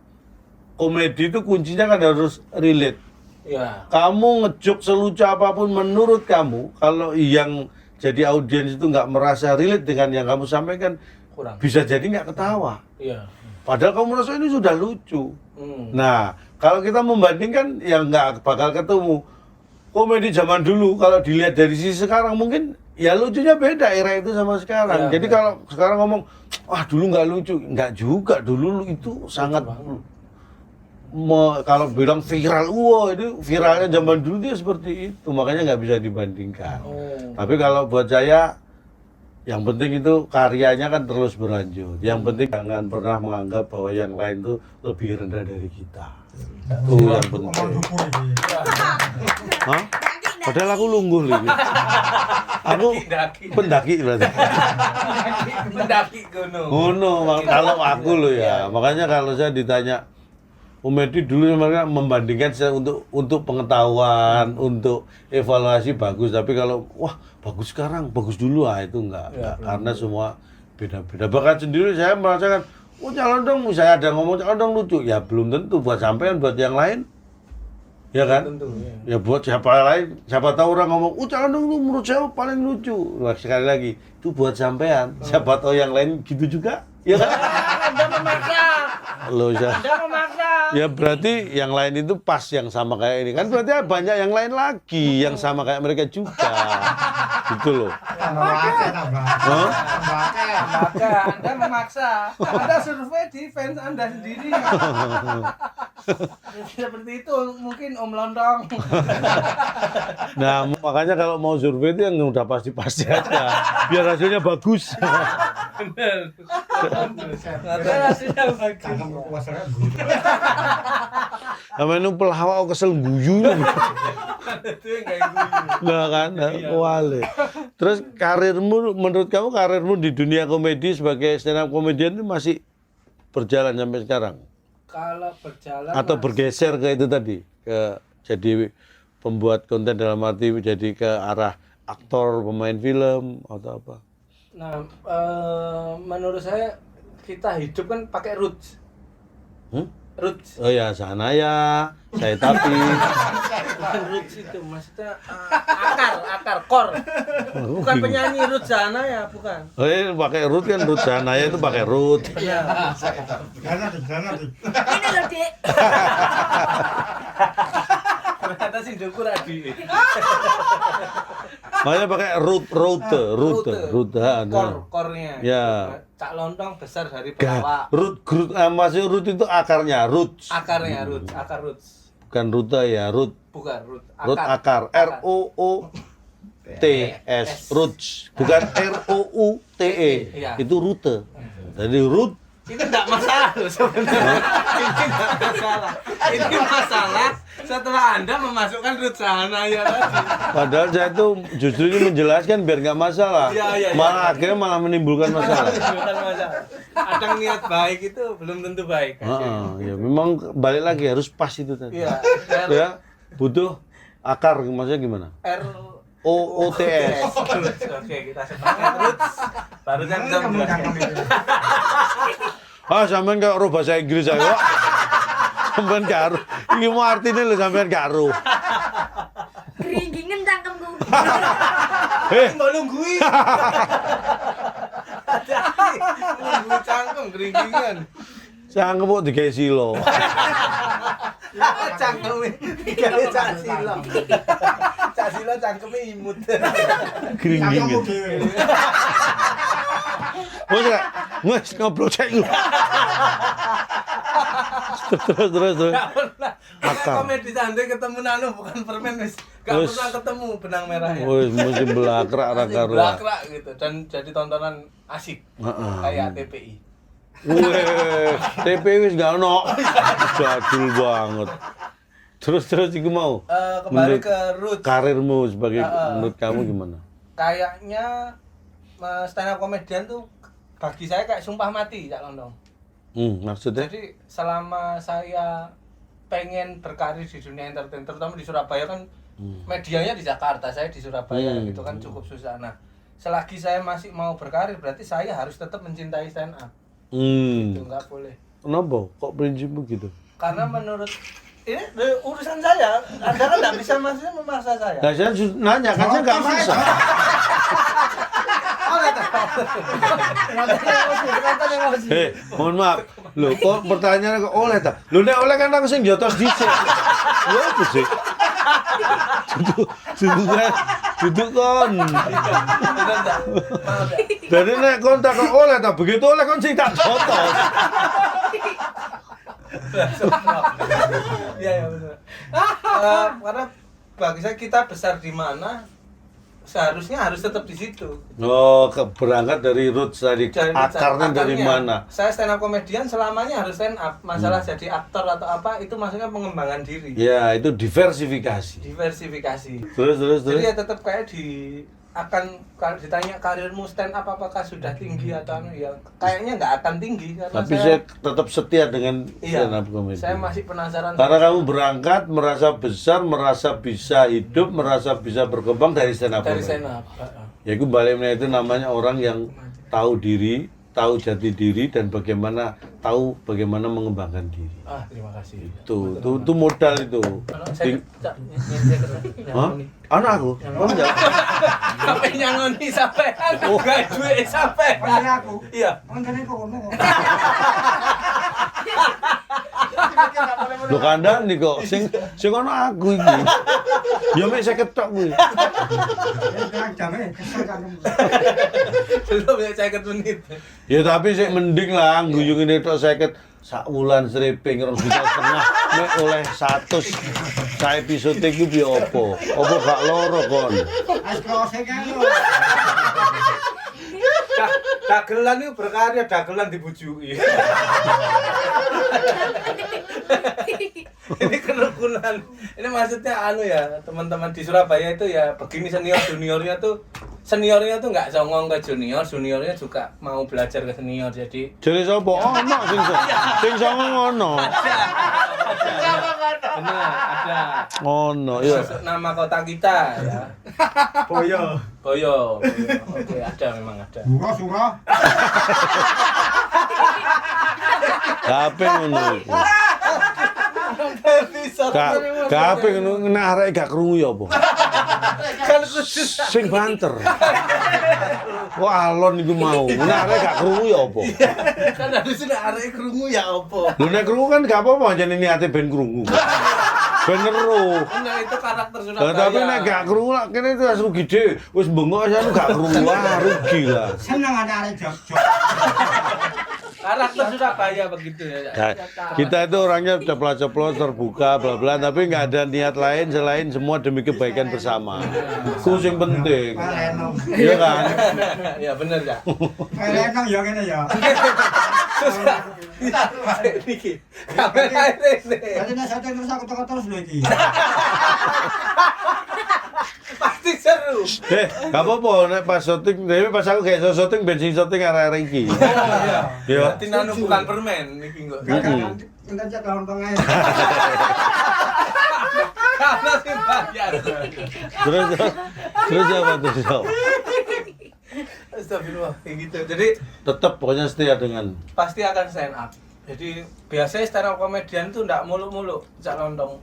komedi itu kuncinya kan harus relate. Iya. Kamu ngejok selucu apapun menurut kamu, kalau yang jadi audiens itu nggak merasa relate dengan yang kamu sampaikan, Kurang. bisa jadi nggak ketawa. Iya. Padahal kamu merasa ini sudah lucu. Hmm. Nah, kalau kita membandingkan, ya nggak bakal ketemu. Komedi zaman dulu, kalau dilihat dari sisi sekarang, mungkin ya lucunya beda era itu sama sekarang. Ya, Jadi benar. kalau sekarang ngomong, wah dulu nggak lucu, nggak juga. Dulu itu sangat kalau bilang viral, wah itu viralnya zaman dulu dia seperti itu, makanya nggak bisa dibandingkan. Oh. Tapi kalau buat saya, yang penting itu karyanya kan terus berlanjut. Yang penting jangan pernah menganggap bahwa yang lain itu lebih rendah dari kita. Itu yang penting. Hah? Padahal aku lungguh lagi. Aku pendaki berarti. Mendaki gunung. Ngono, kalau aku loh ya. Makanya kalau saya ditanya komedi dulu mereka membandingkan saya untuk pengetahuan, untuk evaluasi bagus. Tapi kalau wah bagus sekarang, bagus dulu itu enggak. Karena semua beda-beda. Bahkan sendiri saya merasakan, oh calon dong, saya ada ngomong calon dong lucu. Ya belum tentu buat sampean, buat yang lain. Ya kan? Tentu, ya. Ya buat siapa lain, siapa tahu orang ngomong, calon dong itu menurut saya paling lucu. Nah, sekali lagi, itu buat sampean. Siapa tahu yang lain gitu juga. Ya kan? Anda memaksa. Loh, Anda memaksa. ya berarti yang lain itu pas yang sama kayak ini. Kan berarti banyak yang lain lagi yang sama kayak mereka juga. Gitu loh. Hah? Maka Anda memaksa. Anda survei di fans Anda sendiri. Seperti itu mungkin Om Londong. Nah, makanya kalau mau survei itu yang udah pasti-pasti aja. Biar hasilnya bagus. Benar. Hasilnya bagus. Sama itu pelawak kesel guyu. Itu yang kayak gitu. Nah kan, wale. Terus karirmu, menurut kamu karirmu di dunia komedi sebagai stand up comedian itu masih berjalan sampai sekarang? Kalau berjalan Atau Mas, bergeser ke itu tadi, ke jadi pembuat konten dalam arti jadi ke arah aktor, pemain film atau apa? Nah, menurut saya kita hidup kan pakai roots. Roots. Oh ya, Sanaya, saya tapi. Bukan roots itu, maksudnya akar, core. Bukan penyanyi roots sana ya, bukan. Oh iya, pakai root kan, root Sanaya itu pakai root. Iya. Ini loh, Dik. Ternyata sih dukur adi. Makanya pakai root, Core-nya. Ya. Cak lontong besar dari pelawak. Root, masih root itu akarnya, roots. Akarnya roots, akar roots. Bukan rute ya, root. Bukan root, Root akar, ROOTS, roots. Bukan ROUTE. Iya. Itu rute. Jadi root Ini enggak masalah loh sebenarnya. Ini enggak masalah. Ini masalah setelah Anda memasukkan Ruth Sahanaya tadi. Padahal saya itu justru ini menjelaskan biar nggak masalah. Iya. Malah akhirnya malah menimbulkan masalah. Bukan masalah. Kadang niat baik itu belum tentu baik. Ya memang balik lagi harus pas itu tadi. Iya. Ya, butuh akar, maksudnya gimana? OOTS. Oke, kita sepakat Ruth. Baru saya bisa menjelaskan. Sampean kayak ro bahasa Inggris ayo. Sampean karo. Iki mau artine lho sampean karo. Keringingen cangkemku. Mbak lunggui. Nunggu cangkem keringkingan. Cangkem kok digawe silo. Cangkeme digawe Cak Silo. Cak Silo cangkeme imut. Gringgingen. Wes ngobrol cek lu. Terus. Akar. Komedi santai ketemu nano bukan permen wis. Gak Wis. pernah ketemu benang merahnya. Wes mesti belakrak ra karuan. Belakrak gitu dan jadi tontonan asik. Heeh. Kayak TPI. Weh, TP wis gak ono. Jadul banget. Terus iku mau. Kembali Menurut ke Ruth. Karirmu sebagai menurut kamu gimana? Kayaknya stand up komedian tuh bagi saya kayak sumpah mati Cak Londong. Maksudnya? Jadi selama saya pengen berkarir di dunia entertain, terutama di Surabaya kan medianya di Jakarta, saya di Surabaya gitu kan cukup susah. Nah, selagi saya masih mau berkarir berarti saya harus tetap mencintai stand up. Itu nggak boleh. Kenapa? Kok prinsipmu gitu? Karena menurut ini urusan saya, Anda kan nggak bisa maksudnya memaksa saya. Nah, saya nanya kan saya nggak maksa. Mohon maaf. Loh, kok pertanyaannya kok oleh ta? Loh, nek oleh kan aku sing jotos dhisik. Lho apa sih? Duduk kon. Bener nggak? Maaf ya. Jadi nek kon tak kok oleh ta, begitu oleh kon sing tak jotos. Iya benar. Karena bagi saya kita besar di mana seharusnya harus tetap di situ. Oh, berangkat dari roots tadi, Dari akarnya dari akarnya. mana? Saya stand up komedian selamanya harus stand up. Masalah jadi aktor atau apa itu maksudnya pengembangan diri. Ya, itu diversifikasi. Diversifikasi. Terus. Jadi ya tetap kayak akan kalau ditanya karirmu stand up apakah sudah tinggi atau anu, ya kayaknya nggak akan tinggi karena Tapi saya tetap setia dengan iya, stand up comedy. saya masih penasaran. Karena kamu berangkat merasa besar, merasa bisa hidup, merasa bisa berkembang dari stand up dari comedy. stand up. Ya itu baliknya itu namanya orang yang tahu diri, tahu jati diri dan bagaimana mengembangkan diri. Terima kasih. Itu modal itu. Saya Hah? Anak aku? Oh enggak. sampai nyangoni sampai gak duit sampai. Ini aku. Iya. Ini kono. Lho kandhane kok sing ono aku iki. Ya mek 50 tok kuwi. Jamnya kesel kan. Belum ya 50 menit. Ya tapi sik mending lah guyung ini tok 50 sak wulan stripping 2,5 juta nek oleh 100 sak episode iki piye opo? Opo gak loro kon? As krose kan. Dagelan itu berkarya, dagelan dibujuki. Ini kerukunan. Ini maksudnya anu ya, teman-teman di Surabaya itu ya begini seniornya tuh nggak songong ke juniornya juga mau belajar ke senior. Jadi Sapa? Ono sing songong ono. benar ada. Ono ya. Nama kota kita ya. Boyo. Oke, ada memang ada. Surah. Kabeh ngono iku. Kabeh ngono nek arek gak krungu ya apa? Kan khusus Sing banter. Kok alon iku mau. Nek arek gak krungu ya apa? kan harusnya arek krungu ya opo. Lho nek krungu kan gak apa-apa jane niate ben krungu. Ben ngeru. Nah itu karakter Lah Surabaya. tapi nek gak krungu lak kene itu harus rugi dhewe. Wis bengok anu gak krungu wah rugi lah. Seneng ada jok-jok. Karakter Surabaya begitu ya. Nah, kita itu orangnya ceplos-ceplos terbuka bla bla tapi nggak ada niat lain selain semua demi kebaikan bersama. Itu yang penting. Palenong. Iya kan? Ya bener ya. Palenong ya ngene ya. Iki. Kamera ini. Jadi nek syuting terus aku teko terus lho iki. Pasti seru. Gak apa-apa, nek pas syuting, pas aku kayak syuting, bensin syuting arek-arek iki. Iya. Berarti nanu bukan permen iki kok. Kan cek lawan pengen. Karena sih bayar. Terus apa terus? Astagfirullah, kayak gitu. Jadi Tetap pokoknya setia dengan pasti akan stand up. Jadi biasanya stand up komedian tuh ndak muluk-muluk, Cak Lontong.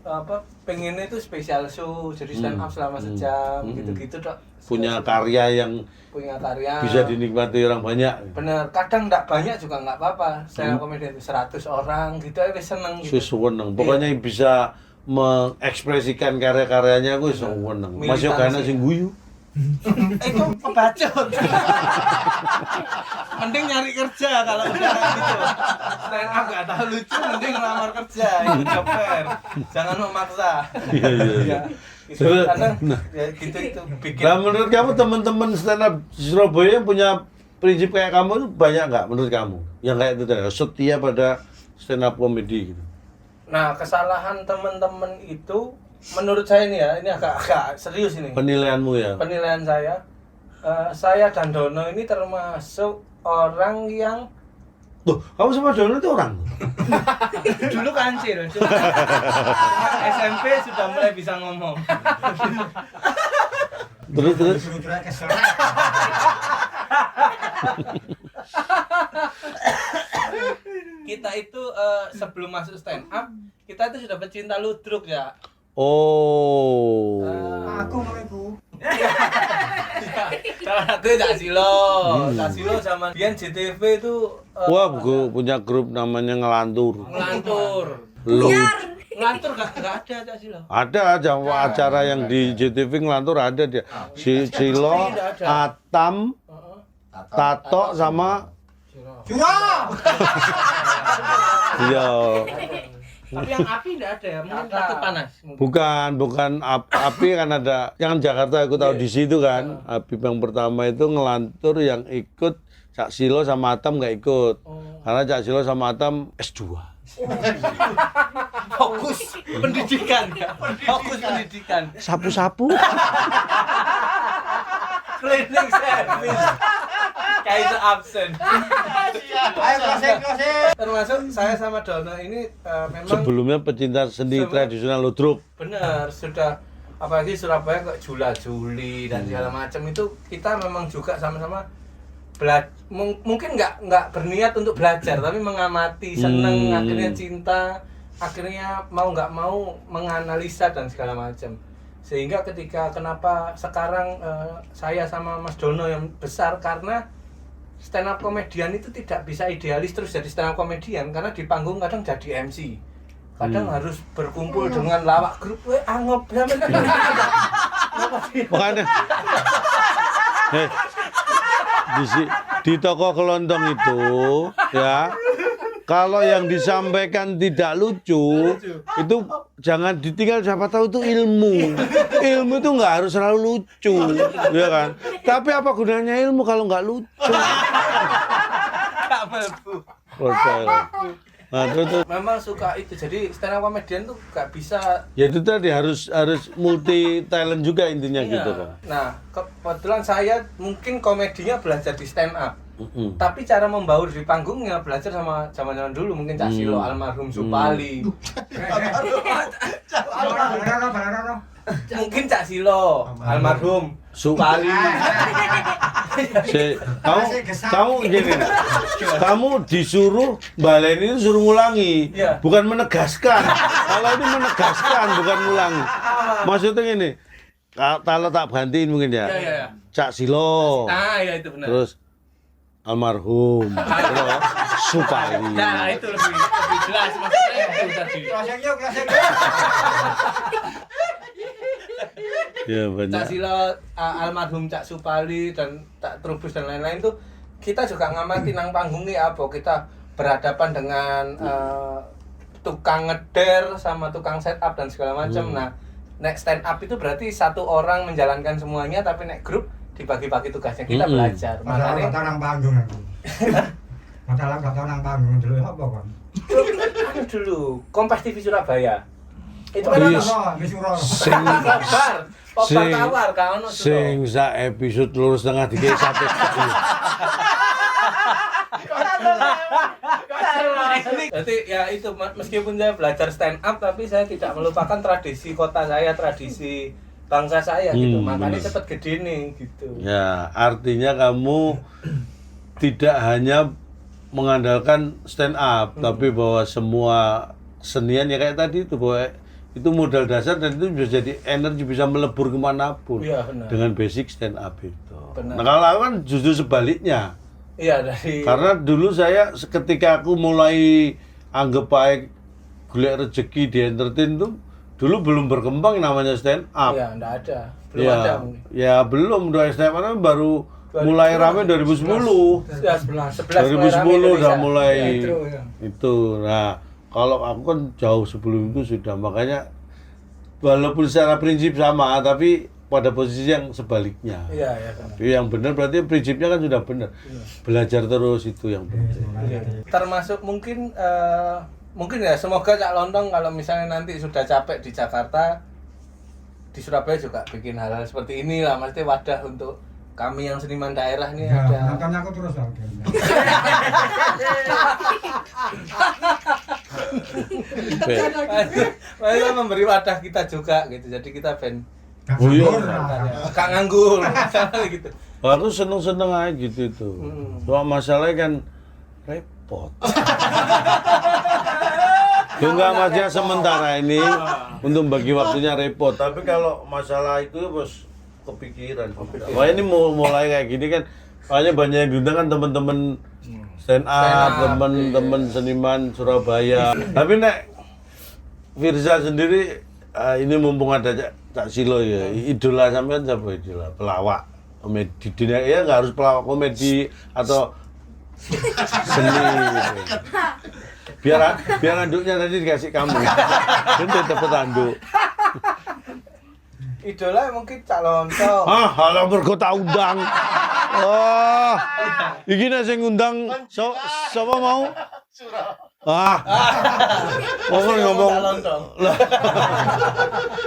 Pengennya itu special show, jadi stand up selama sejam, gitu-gitu dok. punya karya yang Punya karya. bisa dinikmati orang banyak. Bener, kadang ndak banyak juga nggak apa-apa. Stand up komedian itu 100 orang gitu, aja seneng gitu. Seneng. Pokoknya yang bisa mengekspresikan karya-karyanya aku seneng. Mas Yogana sing guyu. Itu pebacot. Mending nyari kerja kalau udah kayak gitu. Stand up gak tahu lucu, mending ngelamar kerja. Itu job fair. Jangan memaksa. Iya. Itu karena ya gitu itu bikin. Nah, menurut kamu teman-teman stand up di Surabaya yang punya prinsip kayak kamu itu banyak nggak menurut kamu? Yang kayak itu tadi, setia pada stand up comedy gitu. Nah, kesalahan teman-teman itu menurut saya ini agak serius ini. Penilaianmu ya? Penilaian saya dan Dono ini termasuk orang yang Tuh, kamu sama Dono itu orang? dulu kancil, cuma SMP sudah mulai bisa ngomong. Terus. Sudah kesel. Kita itu sebelum masuk stand up, kita itu sudah pecinta ludruk ya. Oh. Aku mau iku. Salah satunya Cak Silo. Cak Silo sama Dian JTV itu Wah, gue punya grup namanya Ngelantur. ngelantur. Lu Ngelantur gak ada Cak Silo. ada acara yang di JTV Ngelantur ada dia. Si Silo, Atam, Tato sama Cura. iya. Tapi yang api tidak ada ya, mungkin takut panas. Bukan api kan ada. Yang Jakarta aku tahu di situ kan. Api yang pertama itu Ngelantur yang ikut Cak Silo sama Atam nggak ikut. Karena Cak Silo sama Atam S2. Fokus pendidikan ya. Fokus pendidikan. Sapu-sapu. Cleaning service. Kayak absen. Ayo closing. Termasuk saya sama Dono ini memang Sebelumnya pecinta seni tradisional ludruk. benar sudah, apalagi Surabaya kok jula-juli dan segala macam itu kita memang juga sama-sama mungkin nggak berniat untuk belajar tapi mengamati, seneng, akhirnya cinta, akhirnya mau nggak mau menganalisa dan segala macam. Sehingga ketika kenapa sekarang saya sama Mas Dono yang besar, karena stand up komedian itu tidak bisa idealis terus jadi stand up komedian, karena di panggung kadang jadi MC, kadang harus berkumpul dengan lawak grup, angop Makanya di toko kelontong itu ya, kalau yang disampaikan tidak lucu itu jangan ditinggal, siapa tahu itu ilmu itu nggak harus selalu lucu ya kan, tapi apa gunanya ilmu kalau nggak lucu. Nah, terus memang suka itu, jadi stand up komedian tuh gak bisa ya itu tadi harus multi talent juga intinya iya. gitu kan. Nah, kebetulan saya mungkin komedinya belajar di stand up. Tapi cara membaur di panggungnya belajar sama zaman-zaman dulu, mungkin Cak Silo, almarhum Supali. Mungkin Cak Silo, almarhum Supali. Kamu gini, kamu disuruh baleni itu suruh ngulangi, Iya. bukan menegaskan. Kalau ini menegaskan bukan ngulangi. Maksudnya gini, kalau tak gantiin mungkin ya. Iya. Cak Silo, Ya itu benar. terus almarhum, terus Supali. Nah, itu lebih jelas maksudnya itu tadi. Closing. Ya banyak. Cak Silo, almarhum Cak Supali dan Cak Trubus dan lain-lain tuh kita juga ngamati nang panggung nih apa, kita berhadapan dengan tukang ngeder sama tukang setup dan segala macam. Nah, nek stand up itu berarti satu orang menjalankan semuanya, tapi nek grup dibagi-bagi tugasnya, kita belajar. Makanya Makanya tanang panggung aku. Padahal gak tau nang panggung dulu apa kon. Anu dulu, Kompas TV Surabaya. Itu kan Iya. ono Sing kabar, Sing- tawar kan ono sing sak episode lurus setengah dikei sate. Jadi ya itu meskipun saya belajar stand up tapi saya tidak melupakan tradisi kota saya, tradisi bangsa saya gitu. Makanya bener. cepet gede nih gitu. Ya, artinya kamu tidak hanya mengandalkan stand up, tapi bahwa semua senian ya kayak tadi itu bahwa itu modal dasar dan itu bisa jadi energi, bisa melebur kemanapun Iya, benar. dengan basic stand up itu. Benar. Nah kalau aku kan justru sebaliknya, Iya dari karena dulu saya ketika aku mulai anggap baik golek rezeki di entertain tuh dulu belum berkembang namanya stand up. Iya, enggak ada. Belum ada mungkin. Ya belum, udah stand up kan baru mulai rame 2010. Ya, 11 mulai 2010 rame udah Indonesia. mulai Ya. itu. Nah, kalau aku kan jauh sebelum itu sudah, makanya walaupun secara prinsip sama, tapi pada posisi yang sebaliknya. Iya, iya benar. Tapi yang benar berarti prinsipnya kan sudah benar. Belajar terus itu yang penting. Iya. Termasuk mungkin mungkin ya semoga Cak Lontong kalau misalnya nanti sudah capek di Jakarta, di Surabaya juga bikin hal-hal seperti ini lah, maksudnya wadah untuk kami yang seniman daerah nih Ya, ada. nonton aku terus lah. Mereka memberi wadah kita juga gitu, jadi kita band Oh iya. Kak nganggur misalnya gitu. Aku seneng-seneng aja gitu itu. Cuma masalahnya kan repot. Ya enggak maksudnya sementara ini untuk bagi waktunya repot. Tapi kalau masalah itu bos kepikiran. Wah ini mau mulai kayak gini kan, makanya banyak yang diundang kan teman-teman stand up, teman-teman seniman Surabaya. Tapi nek Firza sendiri ini mumpung ada Cak Silo ya, idola sampean siapa idola? Pelawak komedi dunia ya, nggak harus pelawak komedi atau seni gitu. Biar anduknya tadi dikasih kamu. Nanti dapat anduk. Idola mungkin Cak Lontong. Ah, kalau mergo tak undang. Wah. Iki nek sing ngundang sapa mau? Ah. Ngomong. Cak Lontong.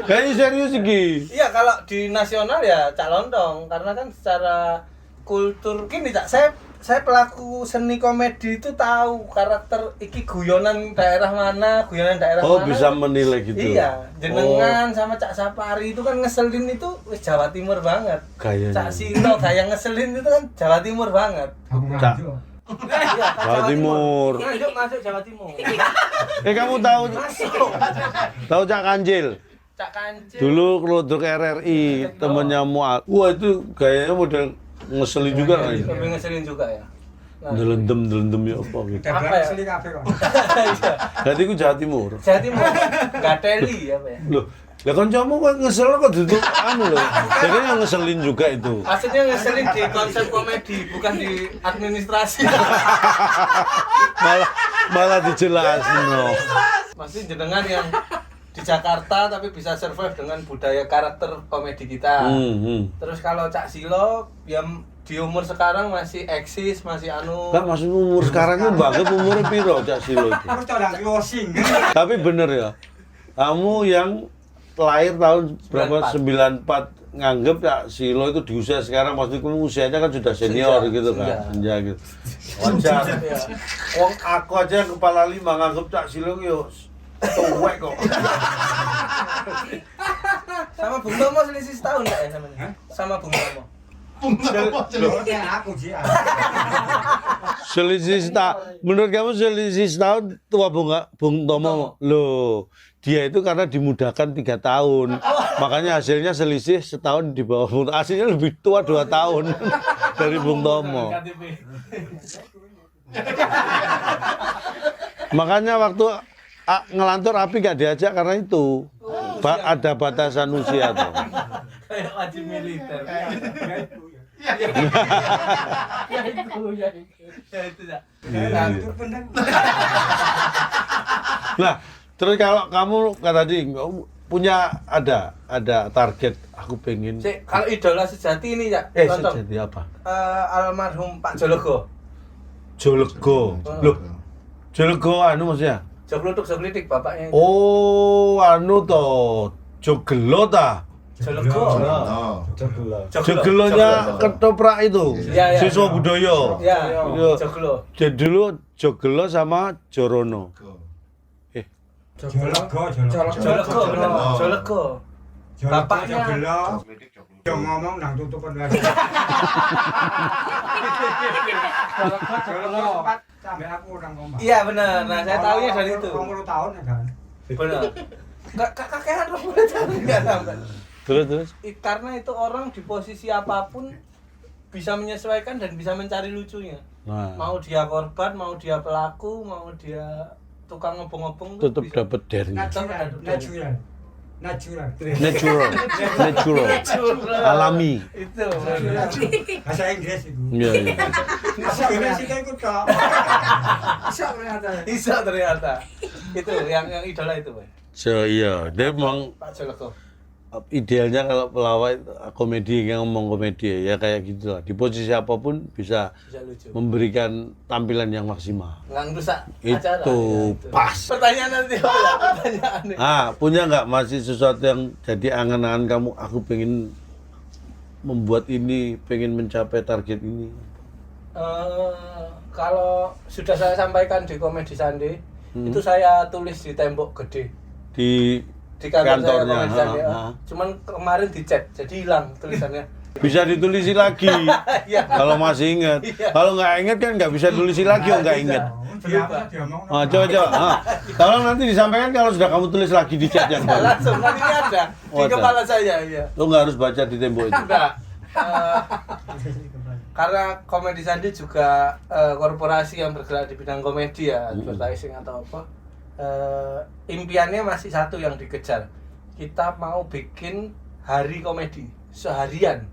Kayaknya serius iki. Iya, kalau di nasional ya Cak Lontong, karena kan secara kultur gini Cak, saya pelaku seni komedi itu tahu karakter iki guyonan daerah mana. Oh, bisa menilai gitu. Iya, jenengan sama Cak Sapari itu kan ngeselin itu wis Jawa Timur banget. Kayaknya. Cak Silo kayak ngeselin itu kan Jawa Timur banget. Aku Cak. ngajuk. Iya, Jawa Timur. Nganjuk masuk Jawa Timur. Kamu tahu Masuk. Cak Kancil? Cak Kancil. Dulu keluduk RRI, temennya Muat. Wah, itu gayanya model ngeselin juga kan. Lebih ngeselin juga ya. Nah, Delendem ya apa gitu. Udah Apa berapa ya? seli kafe kok. iya. Jadi aku Jawa Timur. Jawa Timur. Gateli apa ya? Loh, lah kancamu kok ngesel kok duduk anu loh. Jadi yang ngeselin juga itu. Maksudnya ngeselin di konsep komedi, bukan di administrasi. Malah dijelasin loh. Maksudnya jenengan yang di Jakarta tapi bisa survive dengan budaya karakter komedi kita. Terus kalau Cak Silo yang di umur sekarang masih eksis, masih anu. Kan maksud umur sekarang itu banget umurnya piro Cak Silo itu. Aku coba closing. Tapi bener ya. Kamu yang lahir tahun berapa 94 nganggep Cak Silo itu di usia sekarang, maksudnya usianya kan sudah senior Senja, gitu kan. Senja gitu. Wajar. Iya. Wong aku aja yang kepala 5 nganggep Cak Silo yo tuwek kok. Sama Bung Tomo selisih setahun enggak ya namanya? Sama Bung Tomo. Aku sih. Selisih setahun. Menurut kamu selisih setahun tua Bung Tomo? Loh, dia itu karena dimudahkan 3 tahun. Makanya hasilnya selisih setahun di bawah Bung Tomo. Hasilnya lebih tua 2 tahun dari Bung Tomo. Makanya waktu ngelantur Api gak diajak karena itu. Ada batasan usia tuh. Kayak wajib militer. Ya itu ya. Nah, terus kalau kamu kata tadi punya ada target aku pengen. Kalau idola sejati ini ya. Sejati apa? Almarhum Pak Jologo. Jolego. Loh, Jolego anu maksudnya? Joglutuk Joglitik bapaknya itu. Oh, anu to, Jogelo ta? Jolego. Jogelonya ketoprak itu. Iya, iya. Siswa budaya. Ya, Iya. Joglo. Jadi dulu Jogelo sama Jorono. Jolego. Jolego, bener. Jolego. Bapaknya. Yang ngomong nang tutupan lagi. Jolego sampai aku orang ngomong. Iya benar. Nah, saya tahunya dari itu. 20 tahun ya kan. Benar. Kakean 20 tahun enggak sampai. Terus. Karena itu orang di posisi apapun bisa menyesuaikan dan bisa mencari lucunya. Nah, Mau dia korban, mau dia pelaku, mau dia tukang ngobong-ngobong tuh tetap bisa. dapat dernya. Natural. Natural. Alami. Itu. Bahasa Inggris itu. Iya. Bahasa Inggris itu ikut kok. Bisa ternyata. Itu yang idola itu, Pak. So iya, dia memang Pak Jolego. idealnya kalau pelawak komedi yang ngomong komedi ya kayak gitulah. Di posisi apapun bisa Bisa lucu. memberikan tampilan yang maksimal. Nggak ngerusak Itu acara. Ya, pas. Pertanyaan nanti ya, pertanyaan nih. Punya nggak masih sesuatu yang jadi angan-angan kamu? Aku pengen membuat ini, pengen mencapai target ini. Kalau sudah saya sampaikan di Komedi Sandi, itu saya tulis di tembok gede Di di kantor saya kantornya. Komedi Sandi. Ha. Cuman kemarin dicat, jadi hilang tulisannya. Bisa ditulisi lagi. Iya. Kalau masih ingat. Kalau nggak ingat kan nggak bisa tulisi lagi, nggak ingat. Dia mau Coba. Tolong nanti disampaikan kalau sudah kamu tulis lagi di chat yang baru. Langsung nanti ini ada di Oh, ada. kepala saya ya. Lo nggak harus baca di tembok itu. Enggak. Karena Komedi Sandi juga korporasi yang bergerak di bidang komedi ya, advertising atau apa. Impiannya masih satu yang dikejar. Kita mau bikin hari komedi seharian.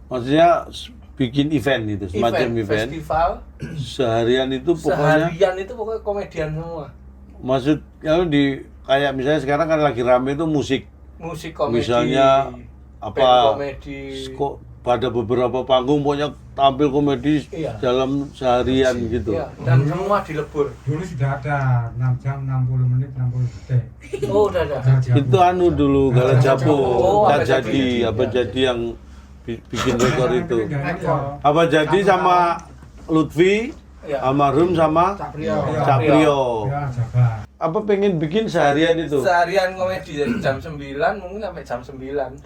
Maksudnya bikin event itu, semacam event. Festival. Seharian itu pokoknya. Seharian itu pokoknya komedian semua. Maksud kalau di kayak misalnya sekarang kan lagi rame itu musik. Musik komedi. Misalnya band apa? komedi. Kok pada beberapa panggung pokoknya tampil komedi Iya. dalam seharian gitu. Iya, dan semua dilebur. dulu sudah ada 6 jam 60 menit 60 detik. Oh, udah ada. Itu anu dulu Gala Japo, Oh, tak apa jadi, apa jadi yang bikin rekor itu. Rekor. Apa jadi sama Lutfi, Iya. almarhum sama Caprio. Ya, jabat. Apa pengen bikin seharian itu? Seharian komedi dari jam 9 mungkin sampai jam 9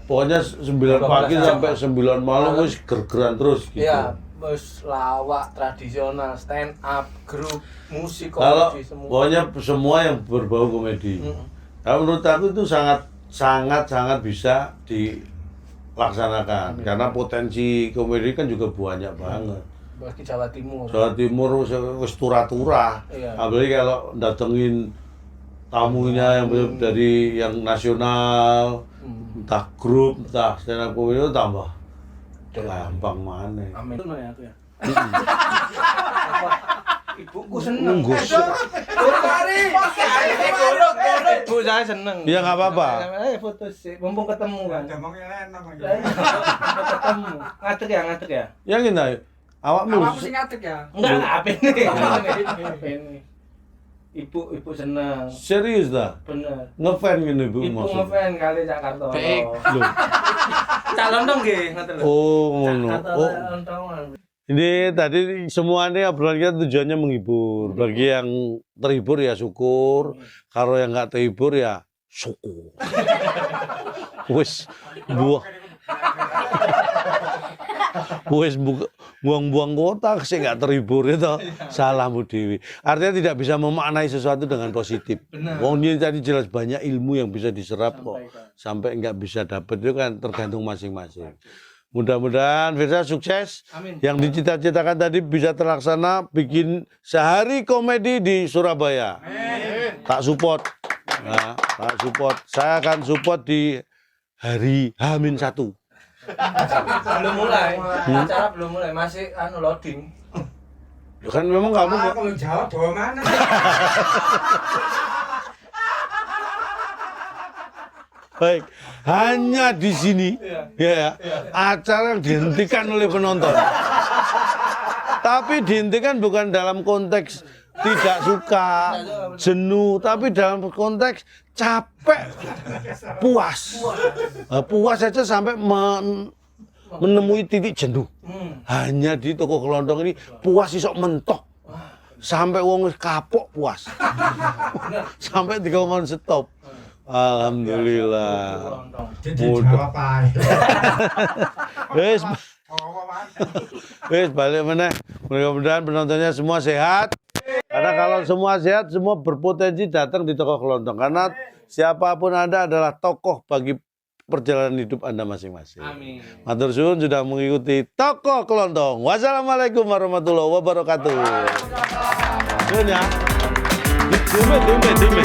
Pokoknya 9 pagi 12 jam. sampai 9 malam wis gergeran terus gitu. ya bos lawak tradisional, stand up, grup musik Kalau komedi semua. pokoknya semua yang berbau komedi. Kalau menurut aku itu sangat bisa dilaksanakan karena potensi komedi kan juga banyak banget. Bagi Jawa Timur. Jawa Timur wis tura-tura. Iya. Apalagi kalau datengin tamunya yang dari yang nasional, entah grup, entah stand up comedy itu tambah gampang mana. Amin. Itu ya aku ya. Ibuku seneng. Ibu saya seneng. Ya nggak apa-apa. Foto sih, mumpung ketemu kan. Ngomongnya enak aja. Mumpung ketemu. Ngadeg ya. Ya kita awakmu Awakmu sing ngadeg ya. Enggak, apa ini? Apa ini? Ibu seneng. serius dah. Bener. Ngefan gitu ibu Ibu maksud. ngefan kali Jakarta. Loh. Calon dong nggih, ngoten lho. Oh, ngono. Jakarta Oh, lontongan. ini tadi semua ini obrolan kita tujuannya menghibur. Bagi yang terhibur ya syukur, kalau yang nggak terhibur ya syukur. Wes buang-buang kotak sih nggak terhibur itu salahmu dewi. Artinya tidak bisa memaknai sesuatu dengan positif. Wong ini tadi jelas banyak ilmu yang bisa diserap kok sampai nggak bisa dapet itu kan tergantung masing-masing. Mudah-mudahan Firsa sukses. Amin. Yang dicita-citakan tadi bisa terlaksana, bikin sehari komedi di Surabaya. Tak support. Nah, tak support. Saya akan support di hari H-1. Belum mulai. Acara belum mulai, masih loading. Kan memang kamu kok. Kalau jawab bawa mana? Baik, hanya di sini ya, acara yang dihentikan oleh penonton. Tapi dihentikan bukan dalam konteks tidak suka, jenuh, tapi dalam konteks capek, puas. Puas saja sampai menemui titik jenuh. Hanya di toko kelontong ini puas isok mentok. Sampai wong wis kapok puas. Sampai dikongkon stop. Alhamdulillah. Mudah. Wis balik meneh. Mudah-mudahan penontonnya semua sehat. Karena kalau semua sehat, semua berpotensi datang di toko kelontong. Karena siapapun Anda adalah tokoh bagi perjalanan hidup Anda masing-masing. Amin. Matur suwun sudah mengikuti toko kelontong. Wassalamualaikum warahmatullahi wabarakatuh. Suwun ya. Dime.